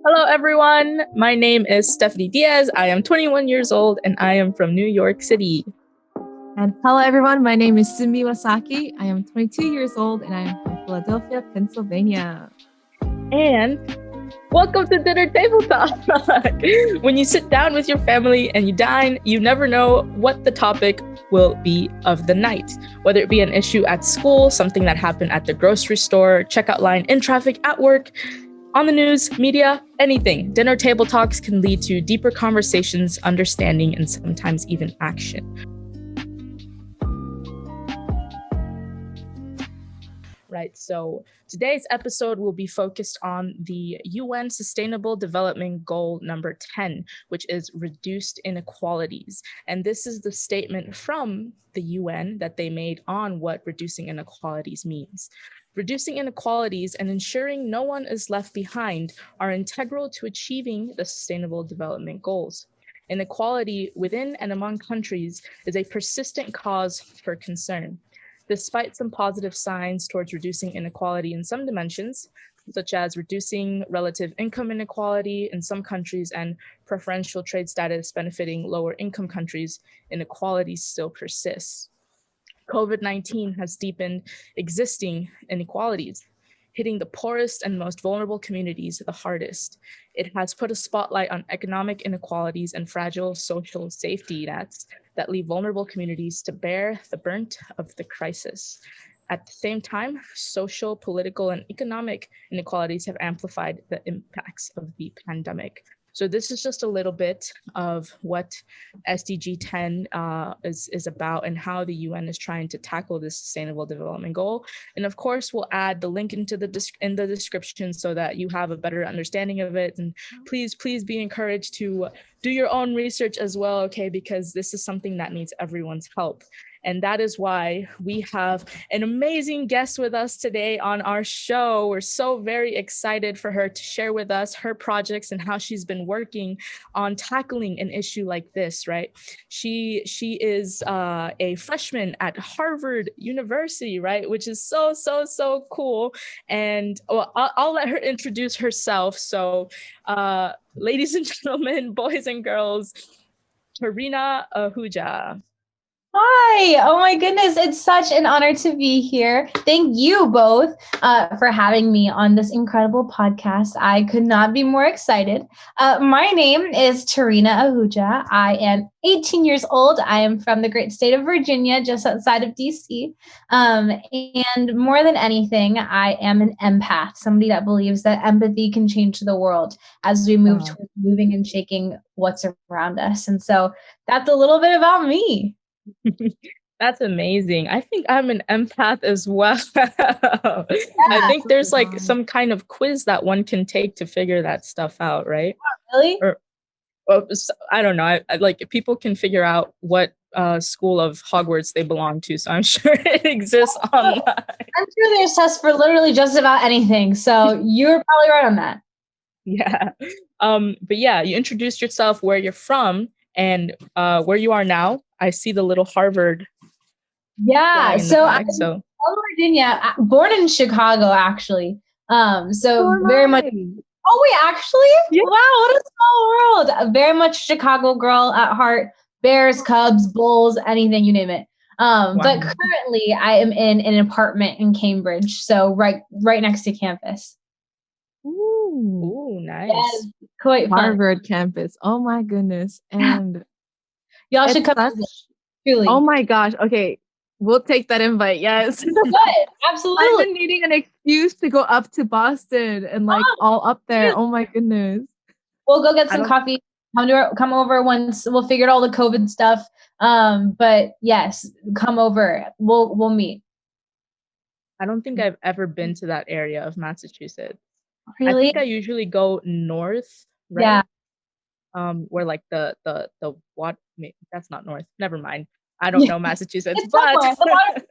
Hello, everyone. My name is Stephanie Diaz. I am 21 years old and I am from New York City. And hello, everyone. My name is Sumi Wasaki. I am 22 years old and I am from Philadelphia, Pennsylvania. And welcome to Dinner Table Talk. When you sit down with your family and you dine, you never know what the topic will be of the night, whether it be an issue at school, something that happened at the grocery store, checkout line, in traffic, at work, on the news, media, anything. Dinner table talks can lead to deeper conversations, understanding, and sometimes even action. Right, so today's episode will be focused on the UN Sustainable Development Goal number 10, which is Reduced Inequalities. And this is the statement from the UN that they made on what reducing inequalities means. Reducing inequalities and ensuring no one is left behind are integral to achieving the Sustainable Development Goals. Inequality within and among countries is a persistent cause for concern. Despite some positive signs towards reducing inequality in some dimensions, such as reducing relative income inequality in some countries and preferential trade status benefiting lower income countries, inequality still persists. COVID-19 has deepened existing inequalities, hitting the poorest and most vulnerable communities the hardest. It has put a spotlight on economic inequalities and fragile social safety nets that leave vulnerable communities to bear the brunt of the crisis. At the same time, social, political, and economic inequalities have amplified the impacts of the pandemic. So this is just a little bit of what SDG 10 is about and how the UN is trying to tackle this Sustainable Development Goal. And of course, we'll add the link in the description so that you have a better understanding of it. And please be encouraged to do your own research as well, okay? Because this is something that needs everyone's help. And that is why we have an amazing guest with us today on our show. We're so very excited for her to share with us her projects and how she's been working on tackling an issue like this, right? She is a freshman at Harvard University, right? Which is so cool. And well, I'll let her introduce herself. So ladies and gentlemen, boys and girls, Tarina Ahuja. Hi. Oh my goodness. It's such an honor to be here. Thank you both for having me on this incredible podcast. I could not be more excited. My name is Tarina Ahuja. I am 18 years old. I am from the great state of Virginia, just outside of DC. And more than anything, I am an empath, somebody that believes that empathy can change the world as we move towards moving and shaking what's around us. And so that's a little bit about me. That's amazing. I think I'm an empath as well. I think there's like some kind of quiz that one can take to figure that stuff out, right? Really? Or I don't know. I like people can figure out what school of Hogwarts they belong to, so I'm sure it exists online. I'm sure there's tests for literally just about anything, so you're probably right on that. Yeah. But yeah, you introduced yourself, where you're from, and where you are now. I see the little Harvard. Yeah, so I'm from Virginia, born in Chicago, actually. Very much. Oh wait, actually? Yeah. Wow, what a small world. Very much Chicago girl at heart. Bears, Cubs, Bulls, anything, you name it. Wow. But currently I am in an apartment in Cambridge, so right next to campus. Ooh, nice. Yes, quite fun. Harvard campus. Oh my goodness. And y'all should come. Truly. Oh my gosh. Okay. We'll take that invite. Yes. Good. Absolutely. I've been needing an excuse to go up to Boston and all up there. Oh my goodness. We'll go get some coffee. Come over once we'll figure out all the COVID stuff. But yes, come over. We'll meet. I don't think I've ever been to that area of Massachusetts. Really? I think I usually go north, right? Yeah. Where like the what? That's not north. Never mind. I don't know Massachusetts, but somewhere.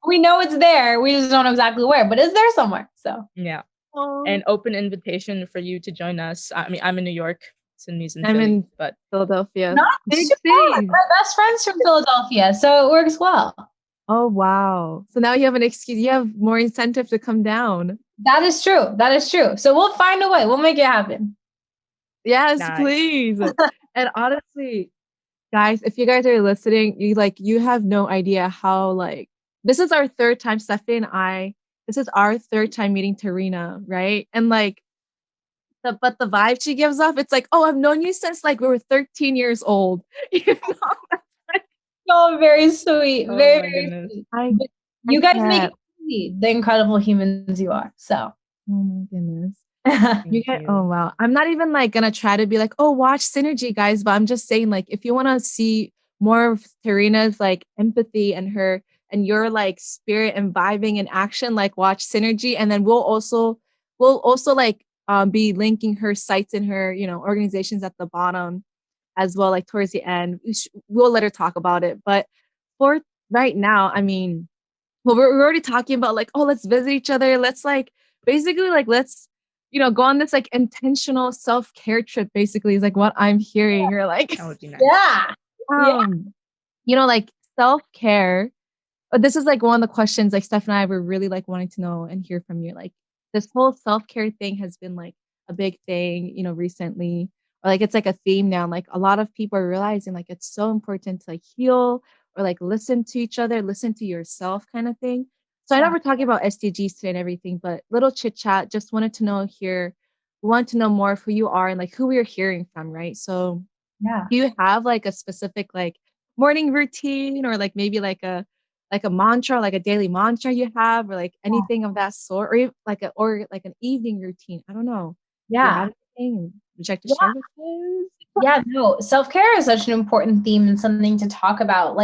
We know it's there. We just don't know exactly where, but it's there somewhere. So yeah. An open invitation for you to join us. I mean, I'm in New York. Sydney's in I'm Philly, in but Philadelphia. Not big thing. My best friend's from Philadelphia, so it works well. Oh wow! So now you have an excuse. You have more incentive to come down. That is true. So we'll find a way. We'll make it happen. Yes, Nice. please. And honestly, guys, if you guys are listening, you have no idea how this is our third time, Stephanie and I. This is our third time meeting Tarina, right? And but the vibe she gives off, it's like, oh, I've known you since we were 13 years old. You know? Oh, very sweet. Oh Very, my very goodness. sweet. I But you guys make can't. it easy, the incredible humans you are. So Oh my goodness. Thank Oh you. wow. I'm not even gonna try to be like, oh, watch Synergy, guys, but I'm just saying, if you want to see more of Tarina's empathy and her and your spirit and vibing and action, watch Synergy. And then we'll also be linking her sites and her, organizations at the bottom as well, towards the end. We'll let her talk about it. But for right now, I mean, well, we're already talking about oh, let's visit each other. Let's basically let's go on this intentional self-care trip, basically is what I'm hearing. Or That would be nice. yeah. Yeah. Self-care. This is one of the questions Steph and I were really wanting to know and hear from you. This whole self-care thing has been a big thing, recently. Or it's a theme now. A lot of people are realizing it's so important to heal or listen to each other, listen to yourself kind of thing. So I know Yeah. we're talking about SDGs today and everything, but little chit chat, just wanted to know here, we want to know more of who you are and who we are hearing from, right? So Yeah. do you have a specific morning routine or maybe a mantra, a daily mantra you have, or anything of that sort, or an evening routine? I don't know. Do you Yeah. have anything would you like to Yeah. share with us? Yeah, no, self-care is such an important theme and something to talk about.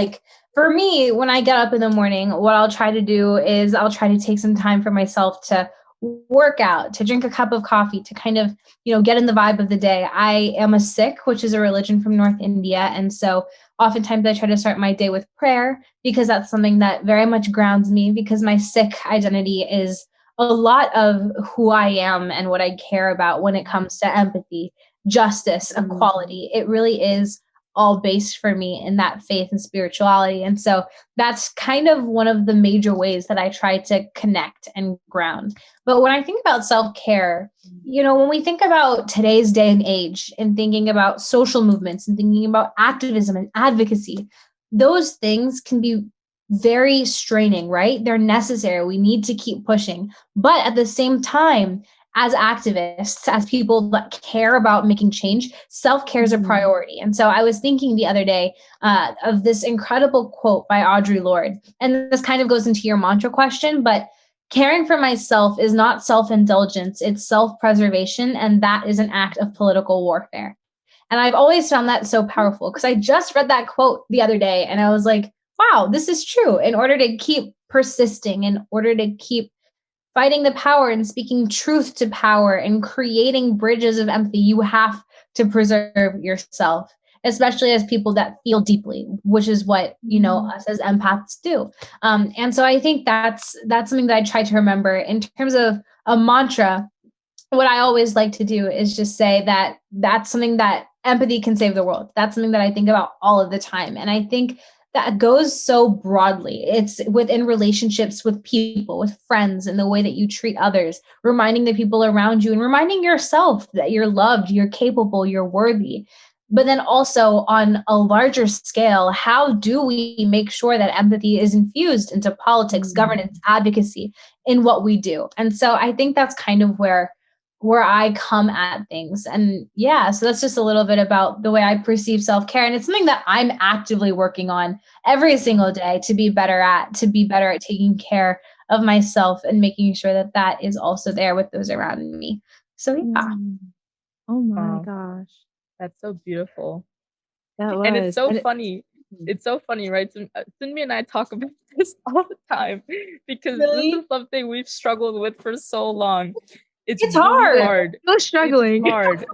For me, when I get up in the morning, what I'll try to do is I'll try to take some time for myself to work out, to drink a cup of coffee, to kind of, get in the vibe of the day. I am a Sikh, which is a religion from North India. And so oftentimes I try to start my day with prayer because that's something that very much grounds me because my Sikh identity is a lot of who I am and what I care about when it comes to empathy, justice, equality. It really is all based for me in that faith and spirituality. And so that's kind of one of the major ways that I try to connect and ground. But when I think about self care, when we think about today's day and age and thinking about social movements and thinking about activism and advocacy, those things can be very straining, right? They're necessary. We need to keep pushing. But at the same time, as activists, as people that care about making change, self-care is a priority. And so I was thinking the other day of this incredible quote by Audre Lorde. And this kind of goes into your mantra question, but caring for myself is not self-indulgence, it's self-preservation. And that is an act of political warfare. And I've always found that so powerful because I just read that quote the other day and I was like, wow, this is true. In order to keep persisting, in order to keep fighting the power and speaking truth to power and creating bridges of empathy, you have to preserve yourself, especially as people that feel deeply, which is what us as empaths do. And so I think that's something that I try to remember in terms of a mantra. What I always like to do is just say that that's something that empathy can save the world. That's something that I think about all of the time. And I think that goes so broadly. It's within relationships with people, with friends, and the way that you treat others, reminding the people around you and reminding yourself that you're loved, you're capable, you're worthy. But then also on a larger scale, how do we make sure that empathy is infused into politics, governance, advocacy in what we do? And so I think that's kind of where I come at things. And yeah, so that's just a little bit about the way I perceive self-care. And it's something that I'm actively working on every single day to be better at taking care of myself and making sure that that is also there with those around me. So yeah. Oh my Wow. gosh. That's so beautiful. That And it's was. so funny. It's so funny, right? Sunmi and I talk about this all the time because this Really? is something we've struggled with for so long. It's It's really hard. hard. Still struggling. It's hard.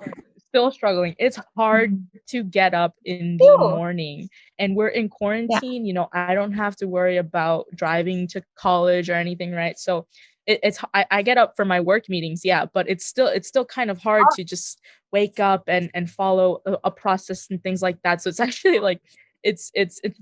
Still struggling. It's hard to get up in the Ew. morning. And we're in quarantine. I don't have to worry about driving to college or anything, right? So I get up for my work meetings, yeah, but it's still kind of hard to just wake up and follow a process and things like that. So it's actually it's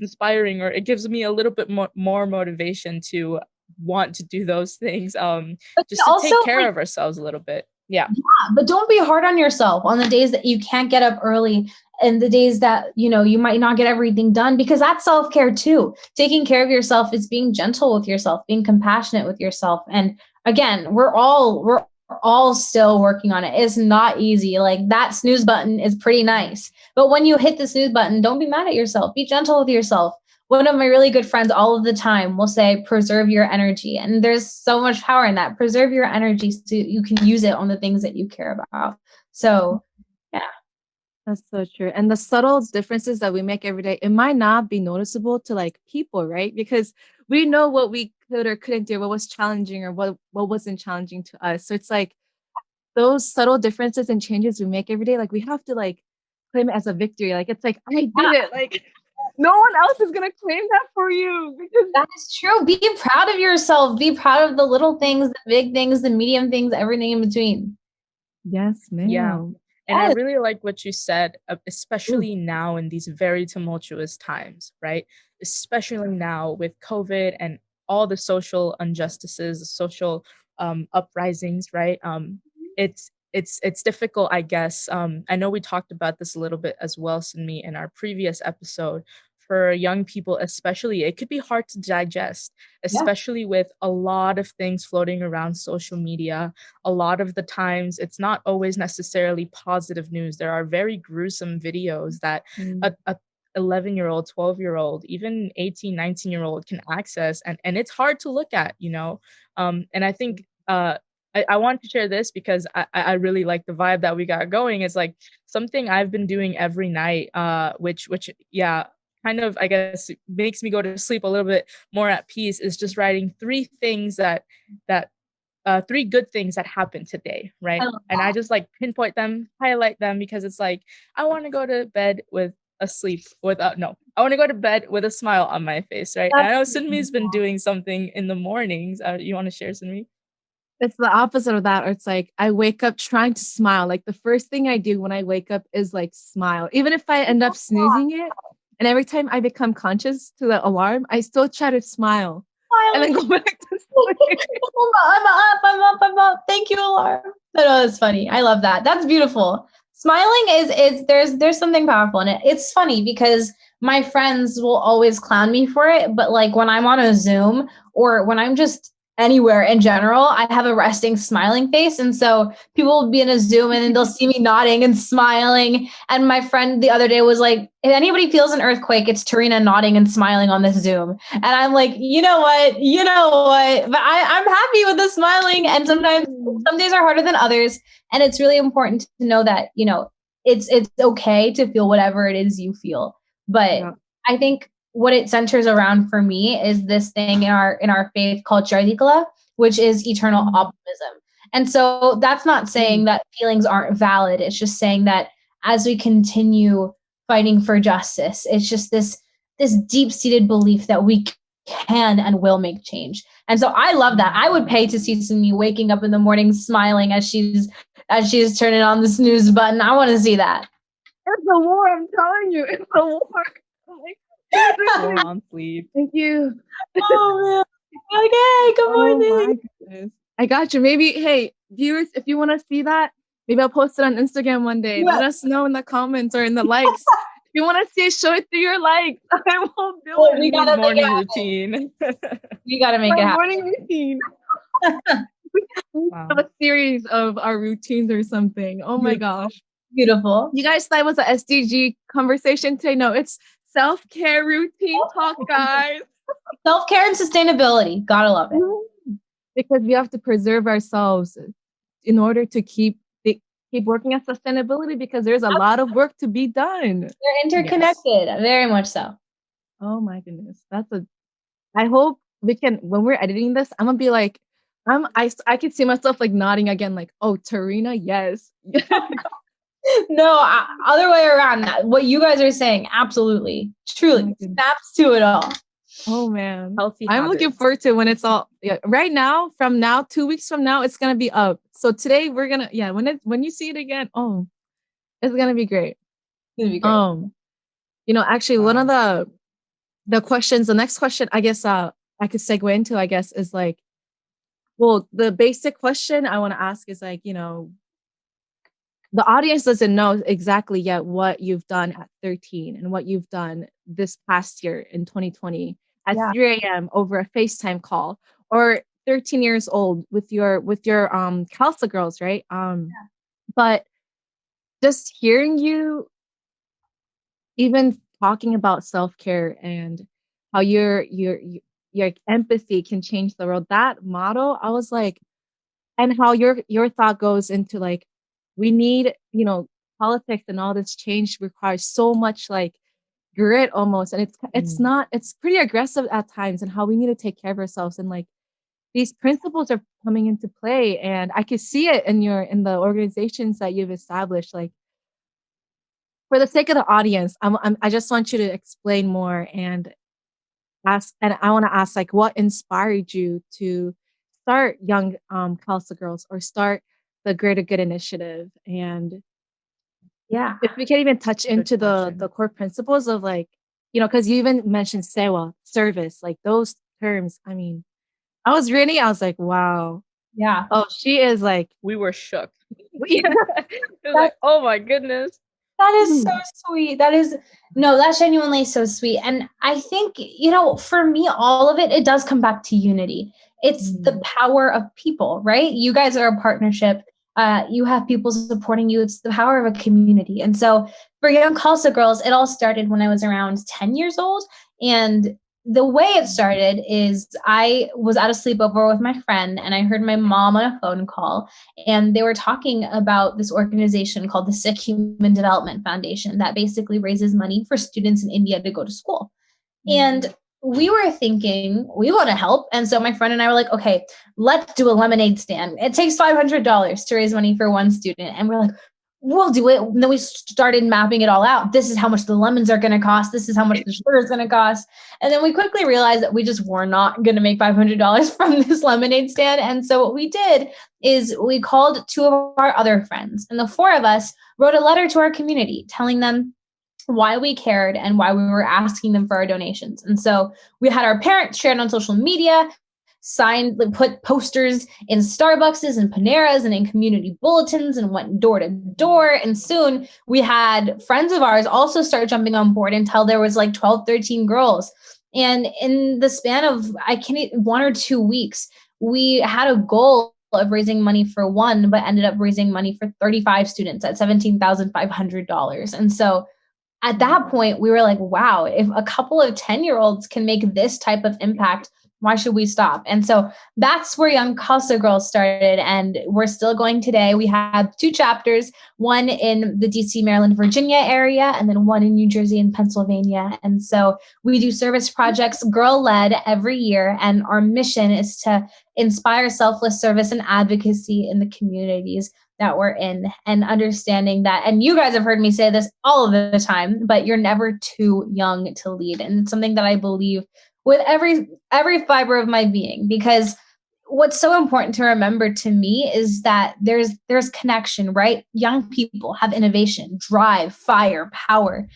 inspiring, or it gives me a little bit more motivation to want to do those things, But just to also take care of ourselves a little bit. Yeah. But don't be hard on yourself on the days that you can't get up early and the days that, you might not get everything done, because that's self-care too. Taking care of yourself is being gentle with yourself, being compassionate with yourself. And again, we're all still working on it. It's not easy. Like, that snooze button is pretty nice. But when you hit the snooze button, don't be mad at yourself. Be gentle with yourself. One of my really good friends all of the time will say, preserve your energy. And there's so much power in that. Preserve your energy so you can use it on the things that you care about. So, yeah. That's so true. And the subtle differences that we make every day, it might not be noticeable to like people, right? Because we know what we could or couldn't do, what was challenging or what wasn't challenging to us. So it's like those subtle differences and changes we make every day, like we have to like claim it as a victory. Like it's like, I did it. Like no one else is gonna claim that for you because That is true. Be proud of yourself. Be proud of the little things, the big things, the medium things, everything in between. yes, Yeah. ma'am. And I Yes. really like what you said, Ooh, especially now in these very tumultuous times, right? Especially now with COVID and all the social injustices, the social uprisings, right? It's difficult, I guess. I know we talked about this a little bit as well, Sinmi, in our previous episode. For young people, especially, it could be hard to digest, Yeah. especially with a lot of things floating around social media. A lot of the times it's not always necessarily positive news. There are very gruesome videos that mm, a 11-year-old, 12-year-old, even 18, 19-year-old can access, and it's hard to look at, and I think I want to share this because I really like the vibe that we got going. It's like something I've been doing every night, which yeah, kind of, I guess, makes me go to sleep a little bit more at peace, is just writing three good things that happened today, I right? love And I just like pinpoint them, highlight them, because it's like I want to go to bed with a sleep with no, I want to go to bed with a smile on my face, right? And that. I know Sinmi's been doing something in the mornings. You want to share, Sinmi? it's the opposite of that. Or it's like I wake up trying to smile. Like the first thing I do when I wake up is like smile. Even if I end up snoozing it, and every time I become conscious to the alarm, I still try to smile and then Smiling. go back to sleep. I'm up. Thank you, alarm. No, that's funny. I love that. That's beautiful. Smiling is there's something powerful in it. It's funny because my friends will always clown me for it, but like when I'm on a Zoom or when I'm just anywhere in general, I have a resting smiling face. And so people will be in a Zoom and then they'll see me nodding and smiling. And my friend the other day was like, if anybody feels an earthquake, it's Tarina nodding and smiling on this Zoom. And I'm like, you know what? But I'm happy with the smiling. And sometimes Mm. some days are harder than others. And it's really important to know that, it's okay to feel whatever it is you feel. But Yeah. I think what it centers around for me is this thing in our faith called charikala, which is eternal Mm. optimism. And so that's not saying Mm. that feelings aren't valid. It's just saying that as we continue fighting for justice, it's just this deep-seated belief that we can and will make change. And so I love that. I would pay to see Sumi waking up in the morning smiling as she's turning on the snooze button. I want to see that. It's a war, I'm telling you. It's a war. War on sleep. Thank you. Oh man. Okay, good Oh morning. my goodness. I got you. Maybe, hey, viewers, if you want to see that, maybe I'll post it on Instagram one day. Yeah. Let us know in the comments or in the likes. If you want to see it, show it through your likes. I will do Well, it. we gotta make it Morning happen. routine. We gotta make My it happen. morning routine. We Wow. have a series of our routines or something. Oh my gosh. Beautiful. You guys thought it was a SDG conversation today? No, it's self-care routine talk, guys. Self-care and sustainability. Gotta love it. Because we have to preserve ourselves in order to keep working at sustainability, because there's a lot of work to be done. They're interconnected. Very much so. Oh my goodness. I hope we can, when we're editing this, I'm gonna be like, I can see myself like nodding again, like, oh, Tarina, yes. No, other way around. What you guys are saying, absolutely, Oh truly, my goodness. snaps to it all. Oh man. Healthy I'm looking habits. forward to when it's all, yeah, right now, from now, 2 weeks from now, it's gonna be up. So today we're gonna, yeah, when you see it again, oh, it's gonna be great. It's gonna be great. Actually, one of the questions, the next question, I guess I could segue into, I guess, is like, Well, the basic question I want to ask is like, you know, the audience doesn't know exactly yet what you've done at 13 and what you've done this past year in 2020 at Yeah. 3 a.m. over a FaceTime call, or 13 years old with your Khalsa girls, right? But just hearing you even talking about self-care and how your empathy can change the world, that motto, I was like, and how your thought goes into like, we need, you know, politics and all this change requires so much like grit almost, and it's Mm. not, it's pretty aggressive at times, and how we need to take care of ourselves, and like these principles are coming into play, and I can see it in the organizations that you've established. Like, for the sake of the audience, I just want you to explain more and ask, and I want to ask like, what inspired you to start Young Khalsa Girls, or start the Greater Good Initiative? And Yeah. if we can even touch Good into question. the core principles of like, you know, because you even mentioned sewa, service, like those terms. I mean, I was like, wow. Yeah. Oh, she is like, We were shook. yeah. It was like, oh my goodness. That is so sweet. That is, no, that's genuinely so sweet. And I think, you know, for me, all of it, it does come back to unity. It's the power of people, right? You guys are a partnership. You have people supporting you. It's the power of a community. And so for Young Khalsa Girls, it all started when I was around 10 years old. And the way it started is I was at a sleepover with my friend, and I heard my mom on a phone call, and they were talking about this organization called the Sikh Human Development Foundation that basically raises money for students in India to go to school. And we were thinking, we want to help. And so my friend and I were like, okay, let's do a lemonade stand. It takes $500 to raise money for one student. And we're like, we'll do it. And then we started mapping it all out. This is how much the lemons are going to cost. This is how much the sugar is going to cost. And then we quickly realized that we just were not going to make $500 from this lemonade stand. And so what we did is we called two of our other friends, and the four of us wrote a letter to our community telling them why we cared and why we were asking them for our donations. And so we had our parents share it on social media, signed, put posters in Starbucks and Paneras and in community bulletins, and went door to door. And soon we had friends of ours also start jumping on board until there was like 12, 13 girls. And in the span of, 1 or 2 weeks, we had a goal of raising money for one, but ended up raising money for 35 students at $17,500. And so at that point, we were like, wow, if a couple of 10-year-olds can make this type of impact, why should we stop? And so that's where Young Khalsa Girls started. And we're still going today. We have 2 chapters, one in the DC, Maryland, Virginia area, and then one in New Jersey and Pennsylvania. And so we do service projects, girl-led, every year. And our mission is to inspire selfless service and advocacy in the communities that we're in, and understanding that, and you guys have heard me say this all of the time, but you're never too young to lead. And it's something that I believe with every fiber of my being, because what's so important to remember to me is that there's connection, right? Young people have innovation, drive, fire, power,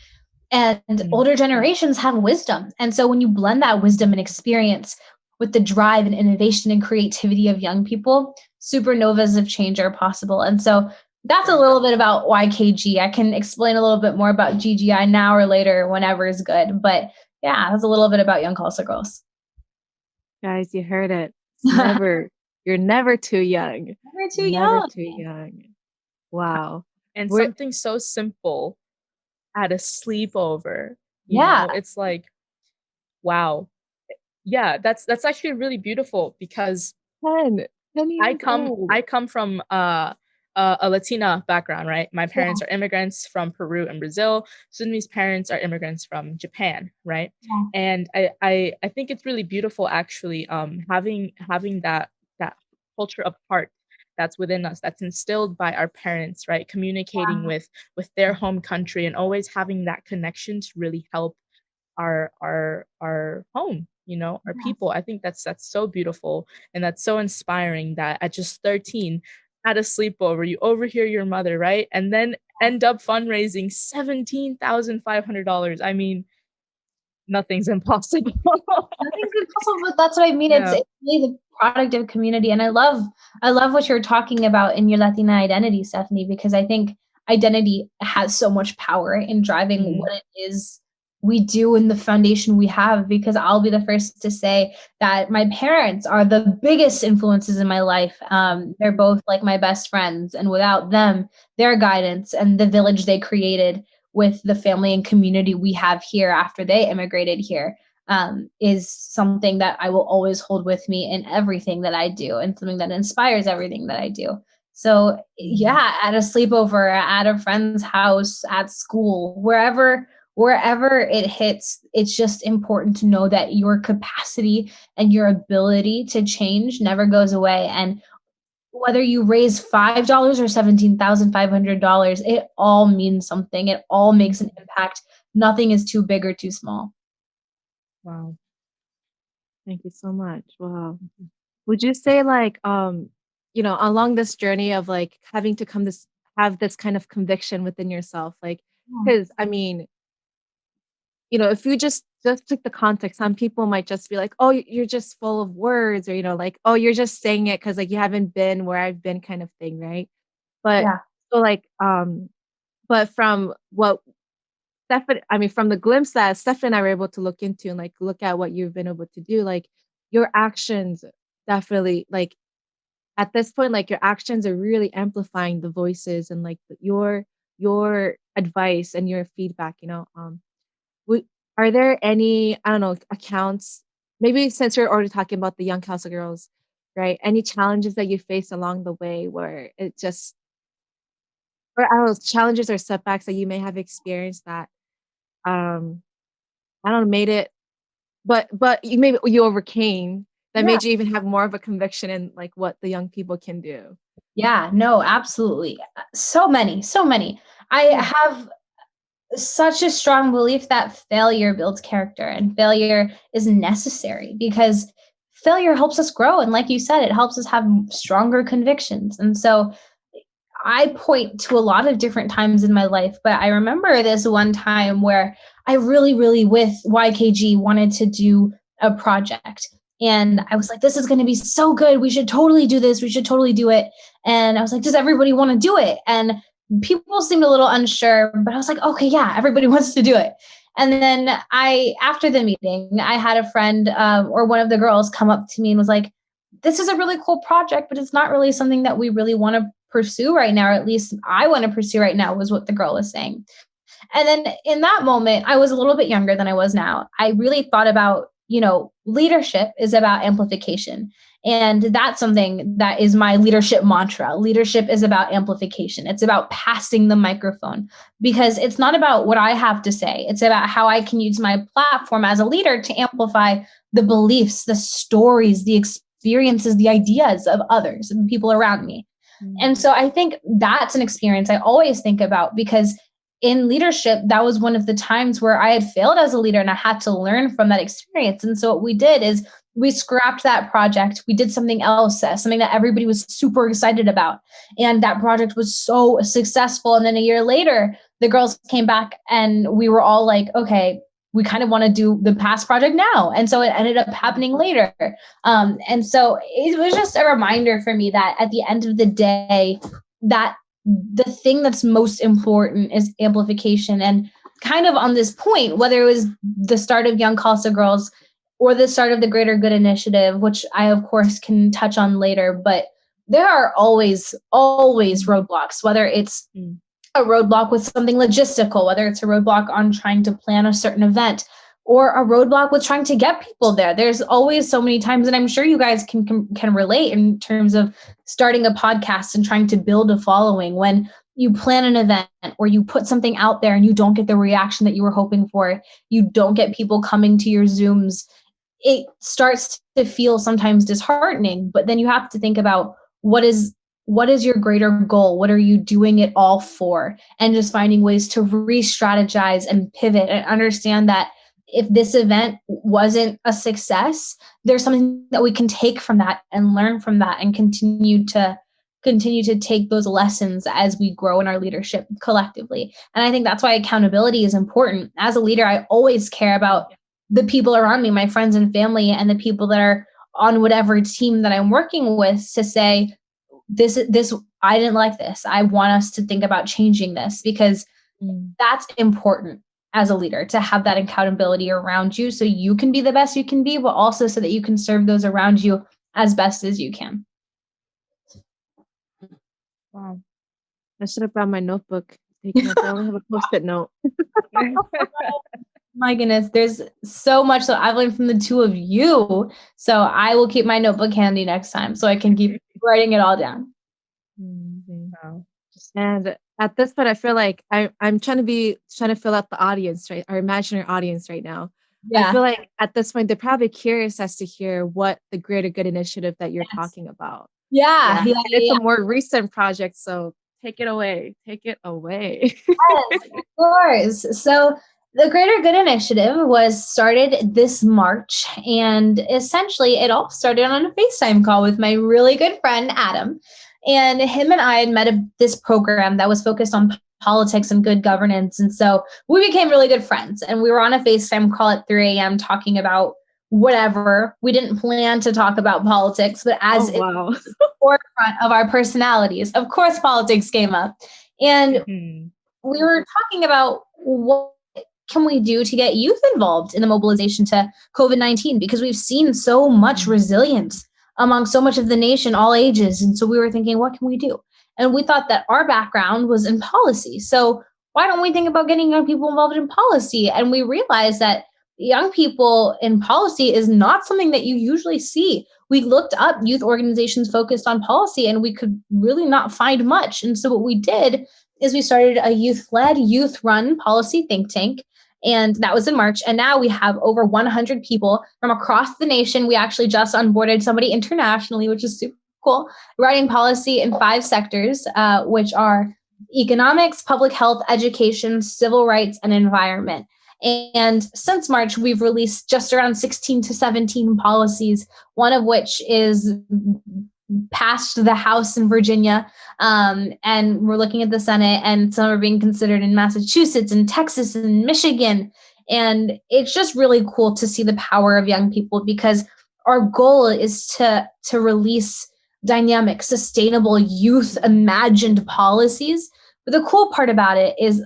and older generations have wisdom. And so when you blend that wisdom and experience with the drive and innovation and creativity of young people, supernovas of change are possible. And so that's a little bit about YKG. I can explain a little bit more about GGI now or later, whenever is good. But yeah, that's a little bit about Young Khalsa Girls. Guys, you heard it. You're never too young. We're too Never young. too young. Wow. And We're something so simple at a sleepover, you Yeah. know, it's like, wow. Yeah, that's actually really beautiful, because 10 I years old. come from a Latina background, right? My parents are immigrants from Peru and Brazil. Sunmi's parents are immigrants from Japan, right? Yeah. And I think it's really beautiful, actually, having that culture of heart that's within us, that's instilled by our parents, right? Communicating with their home country, and always having that connection to really help our home, you know, our people. I think that's so beautiful, and that's so inspiring, that at just 13, at a sleepover, you overhear your mother, right? And then end up fundraising $17,500. I mean, nothing's impossible. Nothing's impossible, but that's what I mean. Yeah. It's really the product of community. And I love what you're talking about in your Latina identity, Stephanie, because I think identity has so much power in driving what it is we do and the foundation we have. Because I'll be the first to say that my parents are the biggest influences in my life. They're both like my best friends, and without them, their guidance and the village they created with the family and community we have here after they immigrated here, is something that I will always hold with me in everything that I do, and something that inspires everything that I do. So yeah, at a sleepover, at a friend's house, at school, wherever it hits, it's just important to know that your capacity and your ability to change never goes away. And whether you raise $5 or $17,500, it all means something. It all makes an impact. Nothing is too big or too small. Wow. Thank you so much. Wow. Would you say like along this journey of like having to have this kind of conviction within yourself, like, because I mean, if you just took the context, some people might just be like, "Oh, you're just full of words," or like, "Oh, you're just saying it because like you haven't been where I've been," kind of thing, right? But Yeah. so like, but from what from the glimpse that Stephanie and I were able to look into and like look at what you've been able to do, like your actions definitely like at this point, like your actions are really amplifying the voices and like your advice and your feedback. Would Are there any, I don't know, accounts? Maybe since we're already talking about the young Khalsa girls, right? Any challenges that you faced along the way where it just, or I don't know, challenges or setbacks that you may have experienced that um I don't know, made it, but you overcame that Yeah. made you even have more of a conviction in like what the young people can do. Yeah, no, absolutely. So many, so many. I have such a strong belief that failure builds character, and failure is necessary because failure helps us grow. And like you said, it helps us have stronger convictions. And so I point to a lot of different times in my life, but I remember this one time where I really, really, with YKG, wanted to do a project. And I was like, this is going to be so good. We should totally do this. We should totally do it. And I was like, does everybody want to do it? And people seemed a little unsure, but I was like, okay, yeah, everybody wants to do it. And then after the meeting, I had a friend or one of the girls come up to me and was like, this is a really cool project, but it's not really something that we really want to pursue right now, or at least I want to pursue right now, was what the girl was saying. And then in that moment, I was a little bit younger than I was now. I really thought about, leadership is about amplification. And that's something that is my leadership mantra. Leadership is about amplification. It's about passing the microphone, because it's not about what I have to say. It's about how I can use my platform as a leader to amplify the beliefs, the stories, the experiences, the ideas of others and people around me. And so I think that's an experience I always think about, because in leadership, that was one of the times where I had failed as a leader and I had to learn from that experience. And so what we did is we scrapped that project. We did something else, something that everybody was super excited about. And that project was so successful. And then a year later, the girls came back and we were all like, okay, we kind of want to do the past project now. And so it ended up happening later. And so it was just a reminder for me that at the end of the day, that the thing that's most important is amplification. And kind of on this point, whether it was the start of Young Khalsa Girls or the start of the Greater Good Initiative, which I of course can touch on later, but there are always roadblocks, whether it's a roadblock with something logistical, whether it's a roadblock on trying to plan a certain event, or a roadblock with trying to get people there. There's always so many times, and I'm sure you guys can relate in terms of starting a podcast and trying to build a following, when you plan an event or you put something out there and you don't get the reaction that you were hoping for, you don't get people coming to your Zooms, it starts to feel sometimes disheartening. But then you have to think about what is your greater goal? What are you doing it all for? And just finding ways to re-strategize and pivot and understand that if this event wasn't a success, there's something that we can take from that and learn from that and continue to take those lessons as we grow in our leadership collectively. And I think that's why accountability is important. As a leader, I always care about the people around me, my friends and family, and the people that are on whatever team that I'm working with to say, this, I didn't like this. I want us to think about changing this, because that's important as a leader, to have that accountability around you so you can be the best you can be, but also so that you can serve those around you as best as you can. Wow. I should have brought my notebook. I only have a post-it note. My goodness, there's so much that I've learned from the two of you. So I will keep my notebook handy next time so I can keep writing it all down. Wow. And at this point, I feel like I'm trying to fill out the audience, right? Our imaginary audience right now. I feel like at this point, they're probably curious as to hear what the greater good initiative that you're talking about. Yeah. And it's a more recent project, so take it away. Take it away. Yes, of course. So the Greater Good Initiative was started this March, and essentially it all started on a FaceTime call with my really good friend, Adam. And him and I had met this program that was focused on politics and good governance. And so we became really good friends, and we were on a FaceTime call at 3 a.m. talking about whatever. We didn't plan to talk about politics, but as wow. forefront of our personalities, of course, politics came up. And we were talking about what can we do to get youth involved in the mobilization to COVID-19, because we've seen so much resilience among so much of the nation, all ages. And so we were thinking, what can we do? And we thought that our background was in policy. So why don't we think about getting young people involved in policy? And we realized that young people in policy is not something that you usually see. We looked up youth organizations focused on policy, and we could really not find much. And so what we did is we started a youth-led, youth-run policy think tank. And that was in March. And now we have over 100 people from across the nation. We actually just onboarded somebody internationally, which is super cool, writing policy in 5 sectors, which are economics, public health, education, civil rights, and environment. And since March, we've released just around 16 to 17 policies, one of which is passed the House in Virginia, and we're looking at the Senate, and some are being considered in Massachusetts and Texas and Michigan. And it's just really cool to see the power of young people, because our goal is to release dynamic, sustainable, youth imagined policies. But the cool part about it is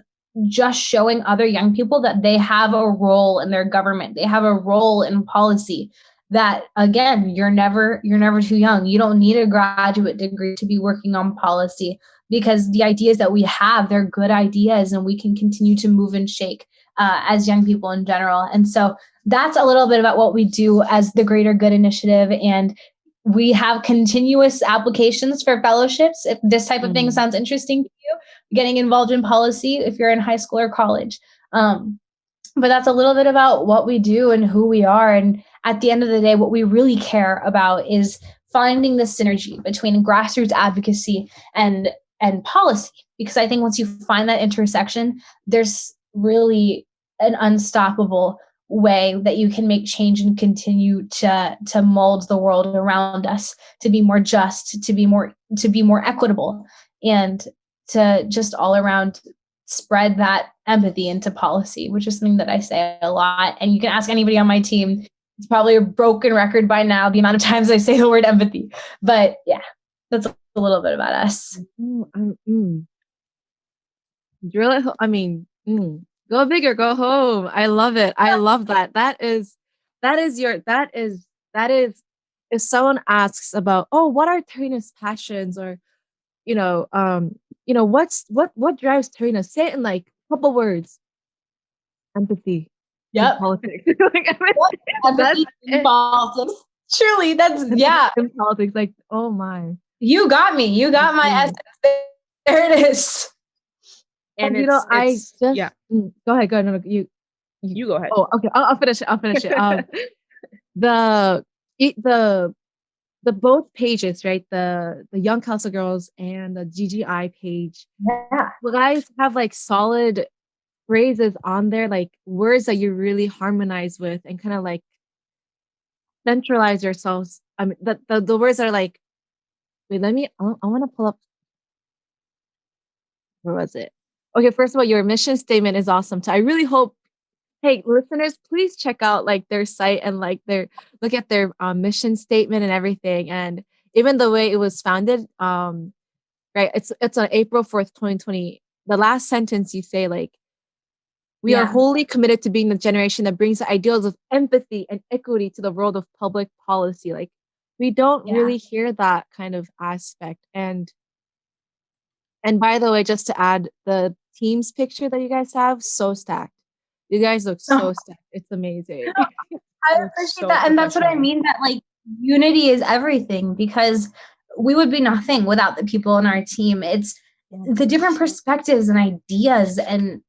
just showing other young people that they have a role in their government. They have a role in policy. That, again, you're never too young. You don't need a graduate degree to be working on policy, because the ideas that we have, they're good ideas, and we can continue to move and shake as young people in general. And so that's a little bit about what we do as the Greater Good Initiative. And we have continuous applications for fellowships. If this type of thing sounds interesting to you, getting involved in policy if you're in high school or college. But that's a little bit about what we do and who we are. And at the end of the day, what we really care about is finding the synergy between grassroots advocacy and policy. Because I think once you find that intersection, there's really an unstoppable way that you can make change and continue to mold the world around us to be more just, to be more equitable, and to just all around spread that empathy into policy, which is something that I say a lot. And you can ask anybody on my team. It's probably a broken record by now, the amount of times I say the word empathy. But yeah, that's a little bit about us. Drill it. I mean, go big or go home. I love it. I love that. That is if someone asks about, oh, what are Tarina's passions, or what drives Tarina? Say it in like a couple words. Empathy. Yep. Politics. Empathy in politics. Truly, that's in politics. Like, oh my. You got me. You got my essence. There it is. And go ahead. No, you go ahead. Oh, okay. I'll finish it. The both pages, right? The Young Khalsa Girls and the GGI page. Yeah. You guys have like solid phrases on there, like words that you really harmonize with and kind of like centralize yourselves. I mean, the words that are like, wait, I want to pull up. Where was it? Okay, first of all, your mission statement is awesome. So I really hope Hey, listeners, please check out like their site and like look at their mission statement and everything, and even the way it was founded. Right, it's on April 4th, 2020. The last sentence you say like, we are Yeah. wholly committed to being the generation that brings the ideals of empathy and equity to the world of public policy. Like, we don't Yeah. really hear that kind of aspect. And by the way, just to add, the team's picture that you guys have, so stacked. You guys look so stacked. It's amazing. I Looks appreciate so that. And that's what I professional. mean, that like unity is everything, because we would be nothing without the people in our team. It's the different perspectives and ideas and,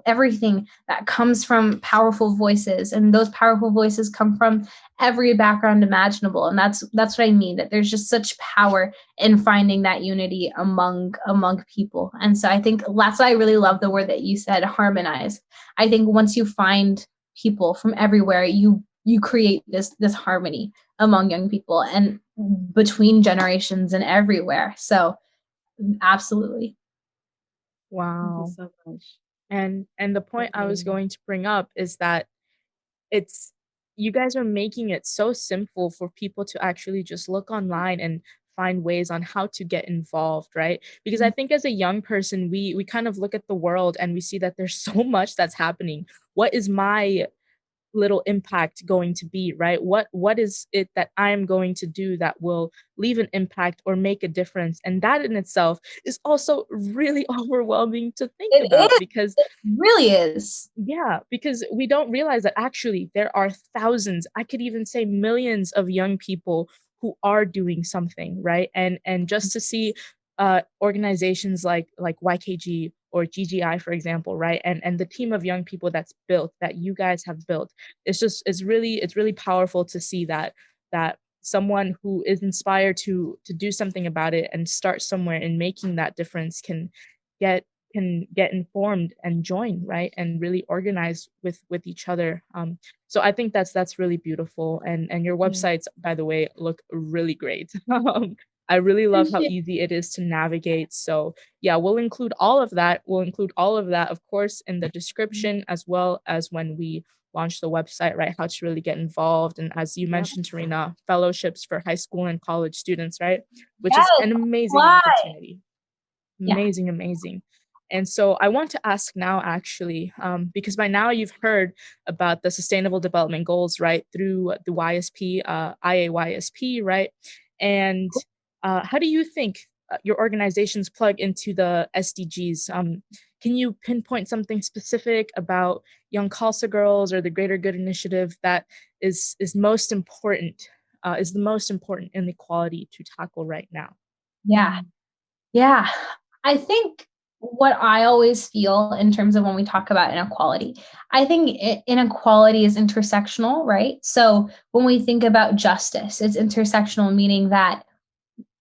everything that comes from powerful voices. And those powerful voices come from every background imaginable. And that's what I mean, that there's just such power in finding that unity among people. And so I think that's why I really love the word that you said, harmonize. I think once you find people from everywhere, you create this harmony among young people and between generations and everywhere. So absolutely. Thank you Wow. so much. And the point I was Definitely. going to bring up is that it's you guys are making it so simple for people to actually just look online and find ways on how to get involved, right? Because I think as a young person, we kind of look at the world and we see that there's so much that's happening. What is my little impact going to be, right? What is it that I'm going to do that will leave an impact or make a difference? And that in itself is also really overwhelming to think It about is. because It really is. yeah, because we don't realize that actually there are thousands, I could even say millions of young people who are doing something, right? And just to see organizations like YKG or GGI, for example, right? And the team of young people that's built, that you guys have built, it's really powerful to see that someone who is inspired to do something about it and start somewhere in making that difference get get informed and join, right, and really organize with each other. So I think that's really beautiful, and your Yeah. websites, by the way, look really great. I really love how Appreciate. easy it is to navigate. So yeah, we'll include all of that. We'll include all of that, of course, in the description, as well as when we launch the website, right? How to really get involved. And as you Yep. mentioned, Tarina, fellowships for high school and college students, right? Which Yes. is an amazing Why? opportunity. Yeah. Amazing, amazing. And so I want to ask now, actually, because by now you've heard about the Sustainable Development Goals, right, through the YSP, IAYSP, right? And how do you think your organizations plug into the SDGs? Can you pinpoint something specific about Young Khalsa Girls or the Greater Good Initiative that is most important, is the most important inequality to tackle right now? Yeah. Yeah. I think what I always feel in terms of when we talk about inequality, I think inequality is intersectional, right? So when we think about justice, it's intersectional, meaning that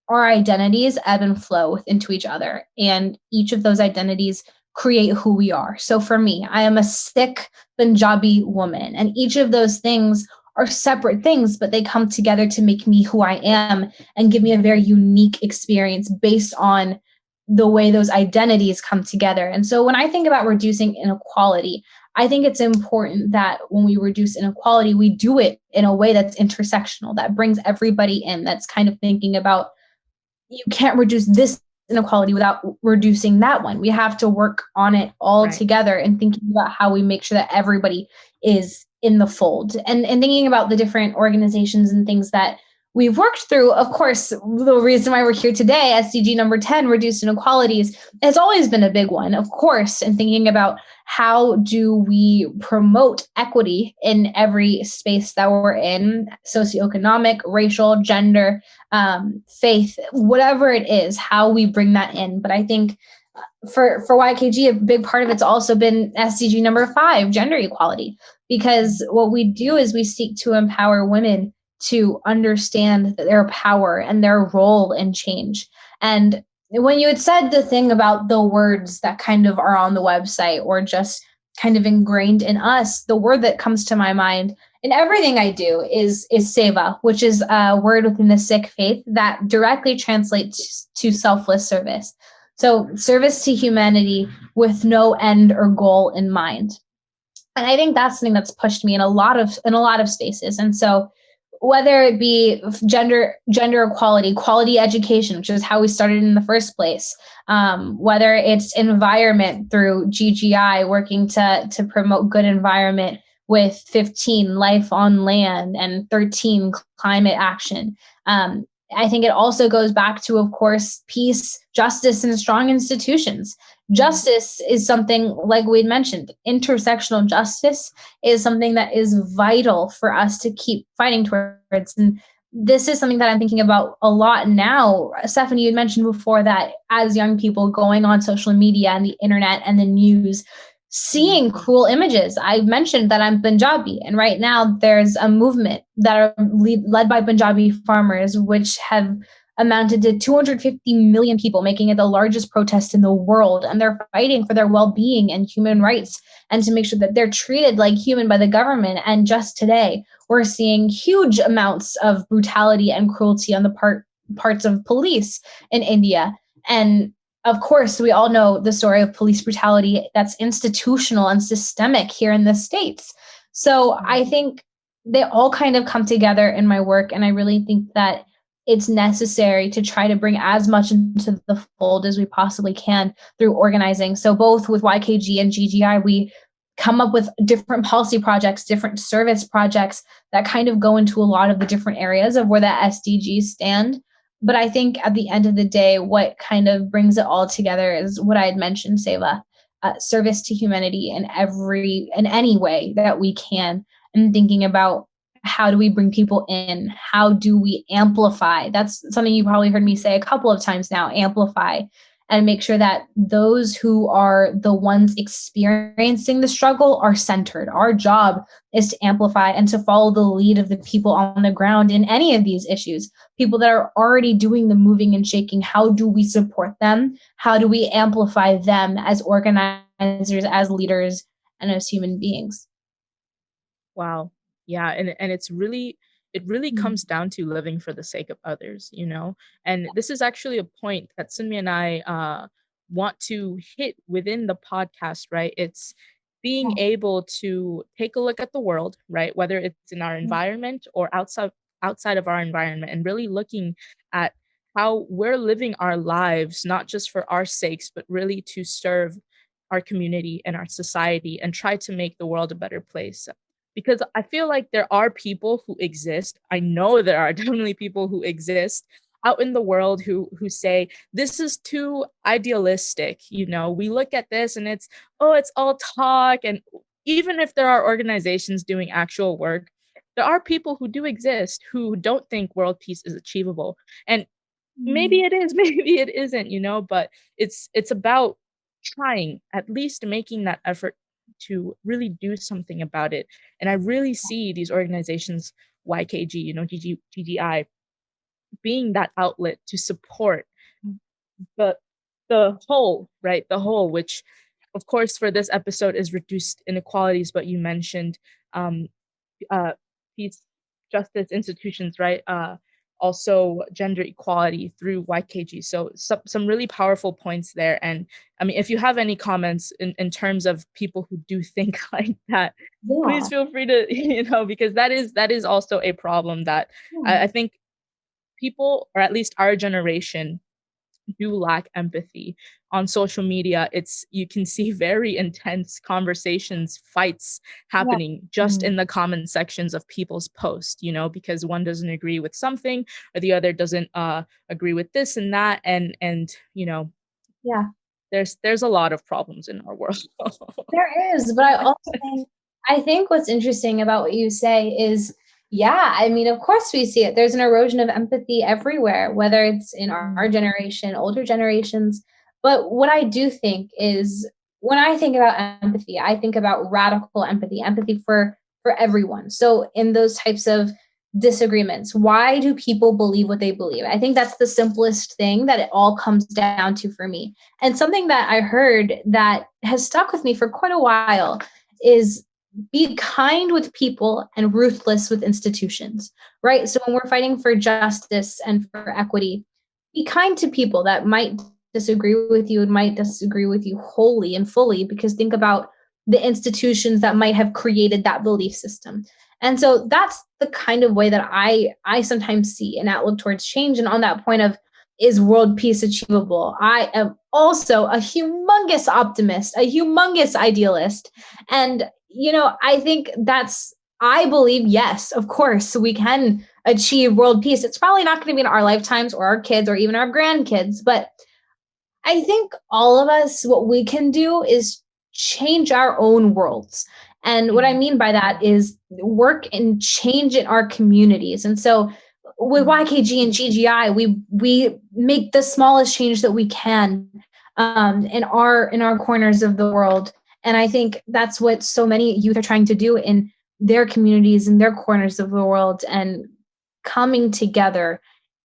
our identities ebb and flow into each other, and each of those identities create who we are. So for me, I am a Sikh Punjabi woman, and each of those things are separate things, but they come together to make me who I am and give me a very unique experience based on the way those identities come together. And so when I think about reducing inequality, I think it's important that when we reduce inequality, we do it in a way that's intersectional, that brings everybody in, that's kind of thinking about, you can't reduce this inequality without reducing that one. We have to work on it all Right. together and thinking about how we make sure that everybody is in the fold, and thinking about the different organizations and things that we've worked through. Of course, the reason why we're here today, SDG number 10, reduced inequalities, has always been a big one, of course, and thinking about how do we promote equity in every space that we're in, socioeconomic, racial, gender, faith, whatever it is, how we bring that in. But I think for YKG, a big part of it's also been SDG number 5, gender equality, because what we do is we seek to empower women to understand their power and their role in change. And when you had said the thing about the words that kind of are on the website or just kind of ingrained in us, the word that comes to my mind in everything I do is seva, which is a word within the Sikh faith that directly translates to selfless service. So service to humanity with no end or goal in mind. And I think that's something that's pushed me in a lot of spaces. And so whether it be gender equality, quality education, which is how we started in the first place, whether it's environment through GGI working to promote good environment with 15 life on land and 13 climate action. I think it also goes back to, of course, peace, justice, and strong institutions. Justice is something, like we'd mentioned, intersectional justice is something that is vital for us to keep fighting towards. And this is something that I'm thinking about a lot now. Stephanie, you had mentioned before that as young people going on social media and the internet and the news, seeing cruel images. I mentioned that I'm Punjabi, and right now there's a movement that are led by Punjabi farmers, which have amounted to 250 million people, making it the largest protest in the world. And they're fighting for their well-being and human rights and to make sure that they're treated like human by the government. And just today, we're seeing huge amounts of brutality and cruelty on the parts of police in India. And of course, we all know the story of police brutality that's institutional and systemic here in the States. So I think they all kind of come together in my work. And I really think that it's necessary to try to bring as much into the fold as we possibly can through organizing. So both with YKG and GGI, we come up with different policy projects, different service projects that kind of go into a lot of the different areas of where the SDGs stand. But I think at the end of the day, what kind of brings it all together is what I had mentioned, Seva, service to humanity in any way that we can, and thinking about how do we bring people in? How do we amplify? That's something you probably heard me say a couple of times now, amplify, and make sure that those who are the ones experiencing the struggle are centered. Our job is to amplify and to follow the lead of the people on the ground in any of these issues, people that are already doing the moving and shaking. How do we support them? How do we amplify them as organizers, as leaders, and as human beings? Wow. Yeah, and it really comes down to living for the sake of others, you know? And this is actually a point that Sunmi and I want to hit within the podcast, right? It's being able to take a look at the world, right? Whether it's in our environment or outside of our environment, and really looking at how we're living our lives, not just for our sakes, but really to serve our community and our society and try to make the world a better place. Because I feel like there are people who exist. I know there are definitely people who exist out in the world who say this is too idealistic. You know, we look at this and it's all talk. And even if there are organizations doing actual work, there are people who do exist who don't think world peace is achievable. And maybe it is, maybe it isn't, you know, but it's about trying, at least making that effort to really do something about it. And I really see these organizations, YKG, you know, GGI, being that outlet to support the the whole, right? The whole, which of course for this episode is reduced inequalities, but you mentioned um uh peace, justice institutions, right? Also gender equality through YKG. So some really powerful points there. And I mean, if you have any comments in terms of people who do think like that, please Yeah. feel free to, you know, because that is also a problem that I think people, or at least our generation, do lack empathy. On social media, it's you can see very intense conversations, fights Yeah. happening just in the comment sections of people's posts, you know, because one doesn't agree with something or the other doesn't agree with this and that. And you know, Yeah. there's a lot of problems in our world. There is, but I think what's interesting about what you say is, yeah, I mean, of course we see it. There's an erosion of empathy everywhere, whether it's in our generation, older generations. But what I do think is, when I think about empathy, I think about radical empathy, empathy for everyone. So in those types of disagreements, why do people believe what they believe? I think that's the simplest thing that it all comes down to for me. And something that I heard that has stuck with me for quite a while is, be kind with people and ruthless with institutions, right? So when we're fighting for justice and for equity, be kind to people that might disagree with you and might disagree with you wholly and fully, because think about the institutions that might have created that belief system. And so that's the kind of way that I sometimes see an outlook towards change. And on that point of, is world peace achievable? I am also a humongous optimist, a humongous idealist. And, I think I believe, yes, of course, we can achieve world peace. It's probably not going to be in our lifetimes or our kids or even our grandkids. But I think all of us, what we can do is change our own worlds. And what I mean by that is work and change in our communities. And so with YKG and GGI, we make the smallest change that we can in our corners of the world. And I think that's what so many youth are trying to do in their communities, in their corners of the world, and coming together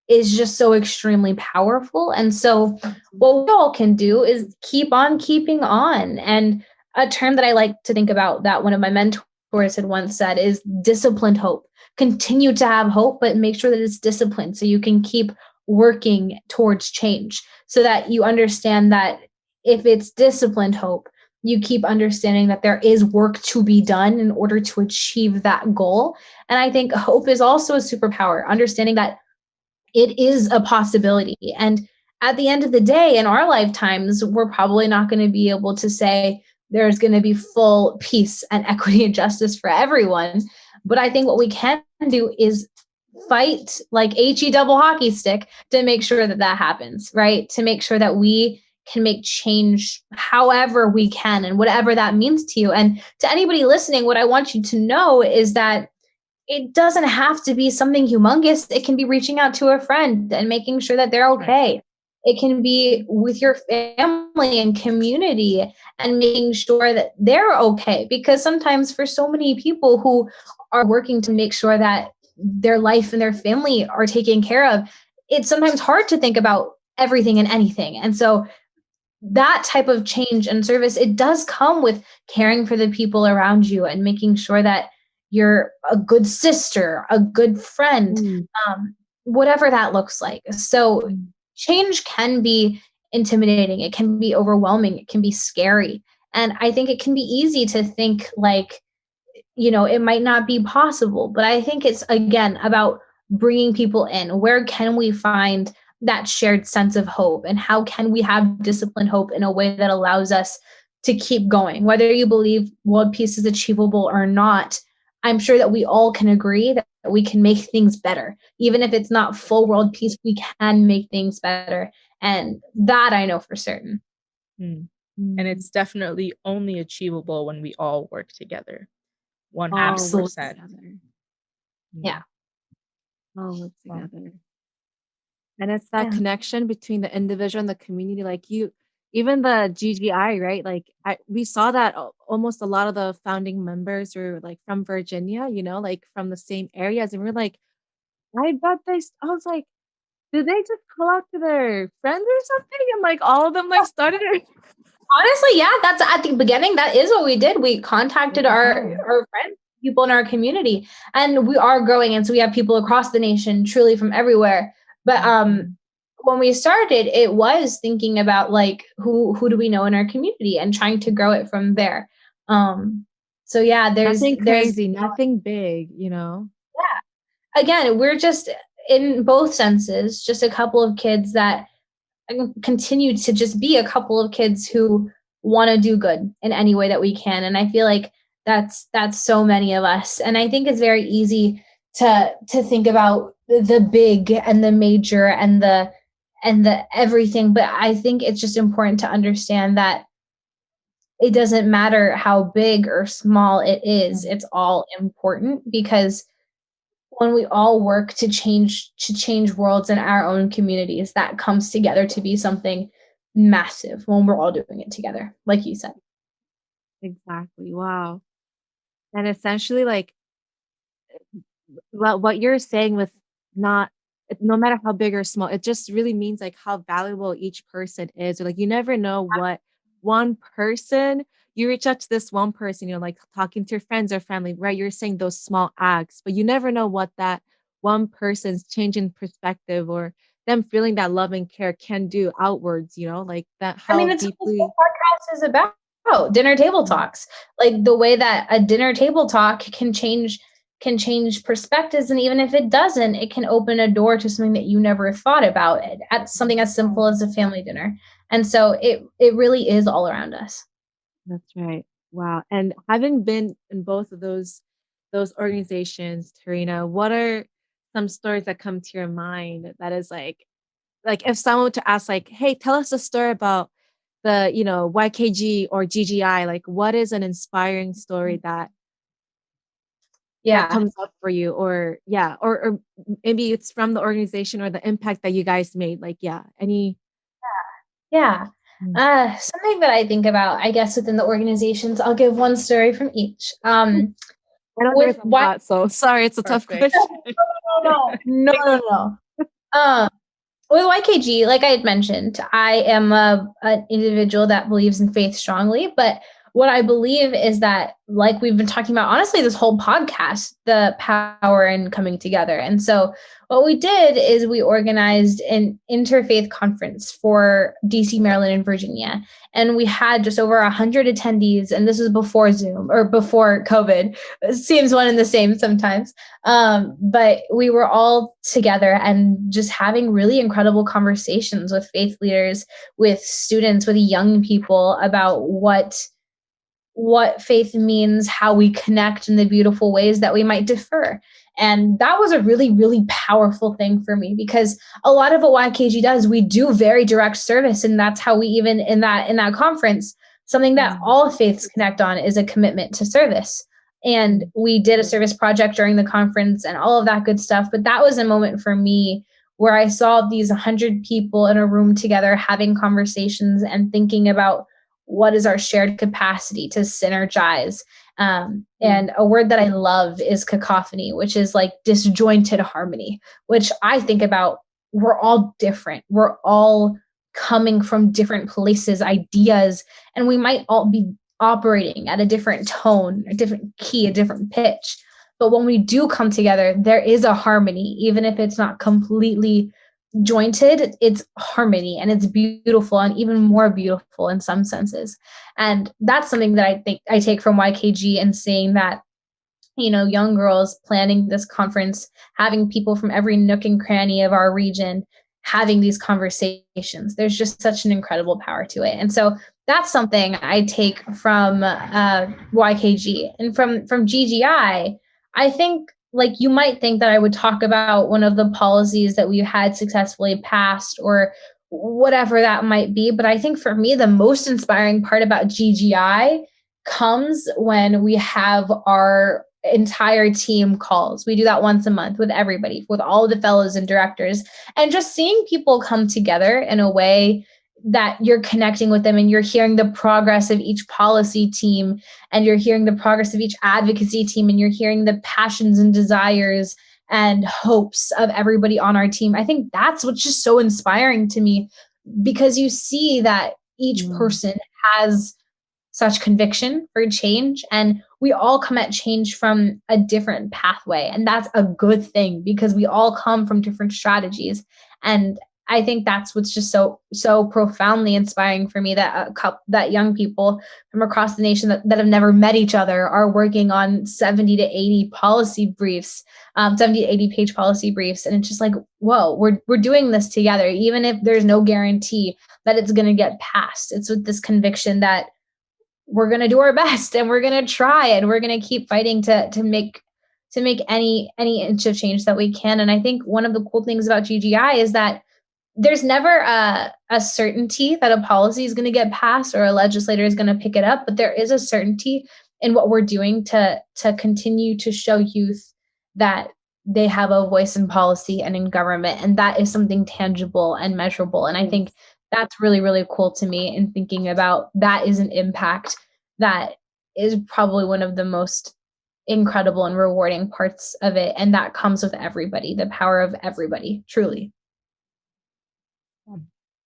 is just so extremely powerful. And so what we all can do is keep on keeping on. And a term that I like to think about that one of my mentors had once said is disciplined hope. Continue to have hope, but make sure that it's disciplined so you can keep working towards change, so that you understand that if it's disciplined hope, you keep understanding that there is work to be done in order to achieve that goal. And I think hope is also a superpower, understanding that it is a possibility. And at the end of the day, in our lifetimes, we're probably not going to be able to say there's going to be full peace and equity and justice for everyone. But I think what we can do is fight like HE double hockey stick to make sure that that happens, right? To make sure that we can make change however we can and whatever that means to you. And to anybody listening, what I want you to know is that it doesn't have to be something humongous. It can be reaching out to a friend and making sure that they're okay. It can be with your family and community and making sure that they're okay. Because sometimes for so many people who are working to make sure that their life and their family are taken care of, it's sometimes hard to think about everything and anything. And so that type of change and service, it does come with caring for the people around you and making sure that you're a good sister, a good friend, whatever that looks like. So change can be intimidating. It can be overwhelming. It can be scary. And I think it can be easy to think like, it might not be possible. But I think it's, again, about bringing people in. Where can we find that shared sense of hope? And how can we have disciplined hope in a way that allows us to keep going? Whether you believe world peace is achievable or not, I'm sure that we all can agree that we can make things better. Even if it's not full world peace, we can make things better. And that I know for certain. And it's definitely only achievable when we all work together. 100%. Absolutely. Yeah. All work together. And it's that connection between the individual and the community. Like even the GGI, right? Like we saw that almost a lot of the founding members were like from Virginia, like from the same areas. And we're like, I was like, did they just call out to their friends or something? And like all of them like started. Honestly, yeah, that's at the beginning. That is what we did. We contacted our friends, people in our community, and we are growing. And so we have people across the nation, truly from everywhere. But when we started, it was thinking about like who do we know in our community and trying to grow it from there. So yeah, there's nothing crazy, nothing big, Yeah. Again, we're just in both senses, just a couple of kids that continue to just be a couple of kids who want to do good in any way that we can. And I feel like that's so many of us. And I think it's very easy to think about the big and the major and the everything. But I think it's just important to understand that it doesn't matter how big or small it is. It's all important, because when we all work to change worlds in our own communities, that comes together to be something massive when we're all doing it together, like you said. Exactly. Wow. And essentially, like what you're saying with no matter how big or small, it just really means like how valuable each person is. Or like you never know what one person, you reach out to this one person, like talking to your friends or family, right? You're saying those small acts, but you never know what that one person's change in perspective or them feeling that love and care can do outwards, like that, how It's deeply what this podcast is about. about, dinner table talks, like the way that a dinner table talk can change perspectives. And even if it doesn't, it can open a door to something that you never thought about, at something as simple as a family dinner. And so it really is all around us. That's right. Wow. And having been in both of those organizations, Tarina, what are some stories that come to your mind that is like if someone were to ask like, hey, tell us a story about the, YKG or GGI, like what is an inspiring story that Yeah. comes up for you, or or maybe it's from the organization or the impact that you guys made, like any. Yeah. Something that I think about, I guess, within the organizations, I'll give one story from each. I know With there's a lot, so sorry, it's a tough Perfect. question. no. With YKG, like I had mentioned, I am an individual that believes in faith strongly. But what I believe is that, like we've been talking about, honestly, this whole podcast, the power in coming together. And so what we did is we organized an interfaith conference for DC, Maryland, and Virginia. And we had just over 100 attendees. And this was before Zoom or before COVID. It seems one and the same sometimes. But we were all together and just having really incredible conversations with faith leaders, with students, with young people about what faith means, how we connect in the beautiful ways that we might differ. And that was a really, really powerful thing for me, because a lot of what YKG does, we do very direct service. And that's how we, even in that conference, something that all faiths connect on is a commitment to service. And we did a service project during the conference and all of that good stuff. But that was a moment for me where I saw these 100 people in a room together having conversations and thinking about what is our shared capacity to synergize. And a word that I love is cacophony, which is like disjointed harmony, which I think about, we're all different. We're all coming from different places, ideas, and we might all be operating at a different tone, a different key, a different pitch. But when we do come together, there is a harmony, even if it's not completely jointed, it's harmony, and it's beautiful, and even more beautiful in some senses. And that's something that I think I take from YKG, and seeing that, young girls planning this conference, having people from every nook and cranny of our region having these conversations. There's just such an incredible power to it. And so that's something I take from YKG. And from GGI, I think, like, you might think that I would talk about one of the policies that we've had successfully passed, or whatever that might be. But I think for me, the most inspiring part about GGI comes when we have our entire team calls. We do that once a month with everybody, with all of the fellows and directors, and just seeing people come together in a way that you're connecting with them, and you're hearing the progress of each policy team, and you're hearing the progress of each advocacy team, and you're hearing the passions and desires and hopes of everybody on our team. I think that's what's just so inspiring to me, because you see that each person has such conviction for change, and we all come at change from a different pathway. And that's a good thing, because we all come from different strategies. And I think that's what's just so profoundly inspiring for me, that that young people from across the nation that have never met each other are working on 70 to 80 policy briefs, 70 to 80 page policy briefs. And it's just like, whoa, we're doing this together, even if there's no guarantee that it's going to get passed. It's with this conviction that we're going to do our best, and we're going to try, and we're going to keep fighting to make any inch of change that we can. And I think one of the cool things about GGI is that there's never a certainty that a policy is going to get passed or a legislator is going to pick it up, but there is a certainty in what we're doing to continue to show youth that they have a voice in policy and in government. And that is something tangible and measurable. And I think that's really, really cool to me, in thinking about that is an impact that is probably one of the most incredible and rewarding parts of it. And that comes with everybody, the power of everybody, truly.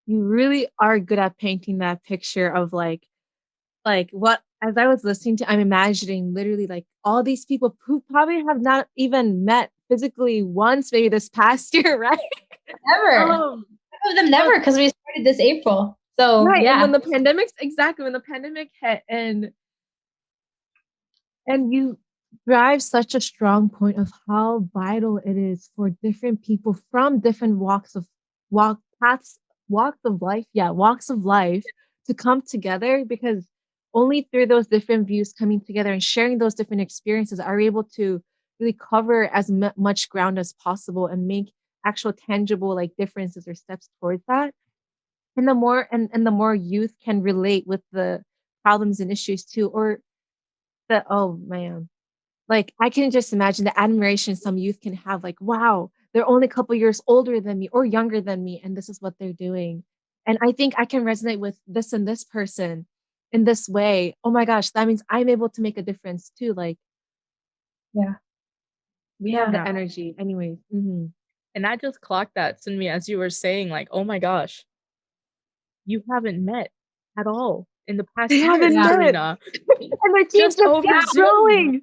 You really are good at painting that picture of like what, as I was listening to, I'm imagining literally like all these people who probably have not even met physically once, maybe this past year, right? Never. Some of them never, because we started this April. So right. yeah. And when the pandemic hit, and you drive such a strong point of how vital it is for different people from different walks of life to come together, because only through those different views coming together and sharing those different experiences are we able to really cover as much ground as possible and make actual tangible like differences or steps towards that. And the more youth can relate with the problems and issues too, or the oh man, like, I can just imagine the admiration some youth can have, like, "Wow, they're only a couple years older than me or younger than me, and this is what they're doing. And I think I can resonate with this and this person in this way. Oh my gosh, that means I'm able to make a difference too." Like, Yeah. we have the energy anyways. Mhm. And I just clocked that, Sunmi, as you were saying, like, oh my gosh, you haven't met at all in the past They year, haven't met. Tarina. And their teams Just over keep Zoom. growing.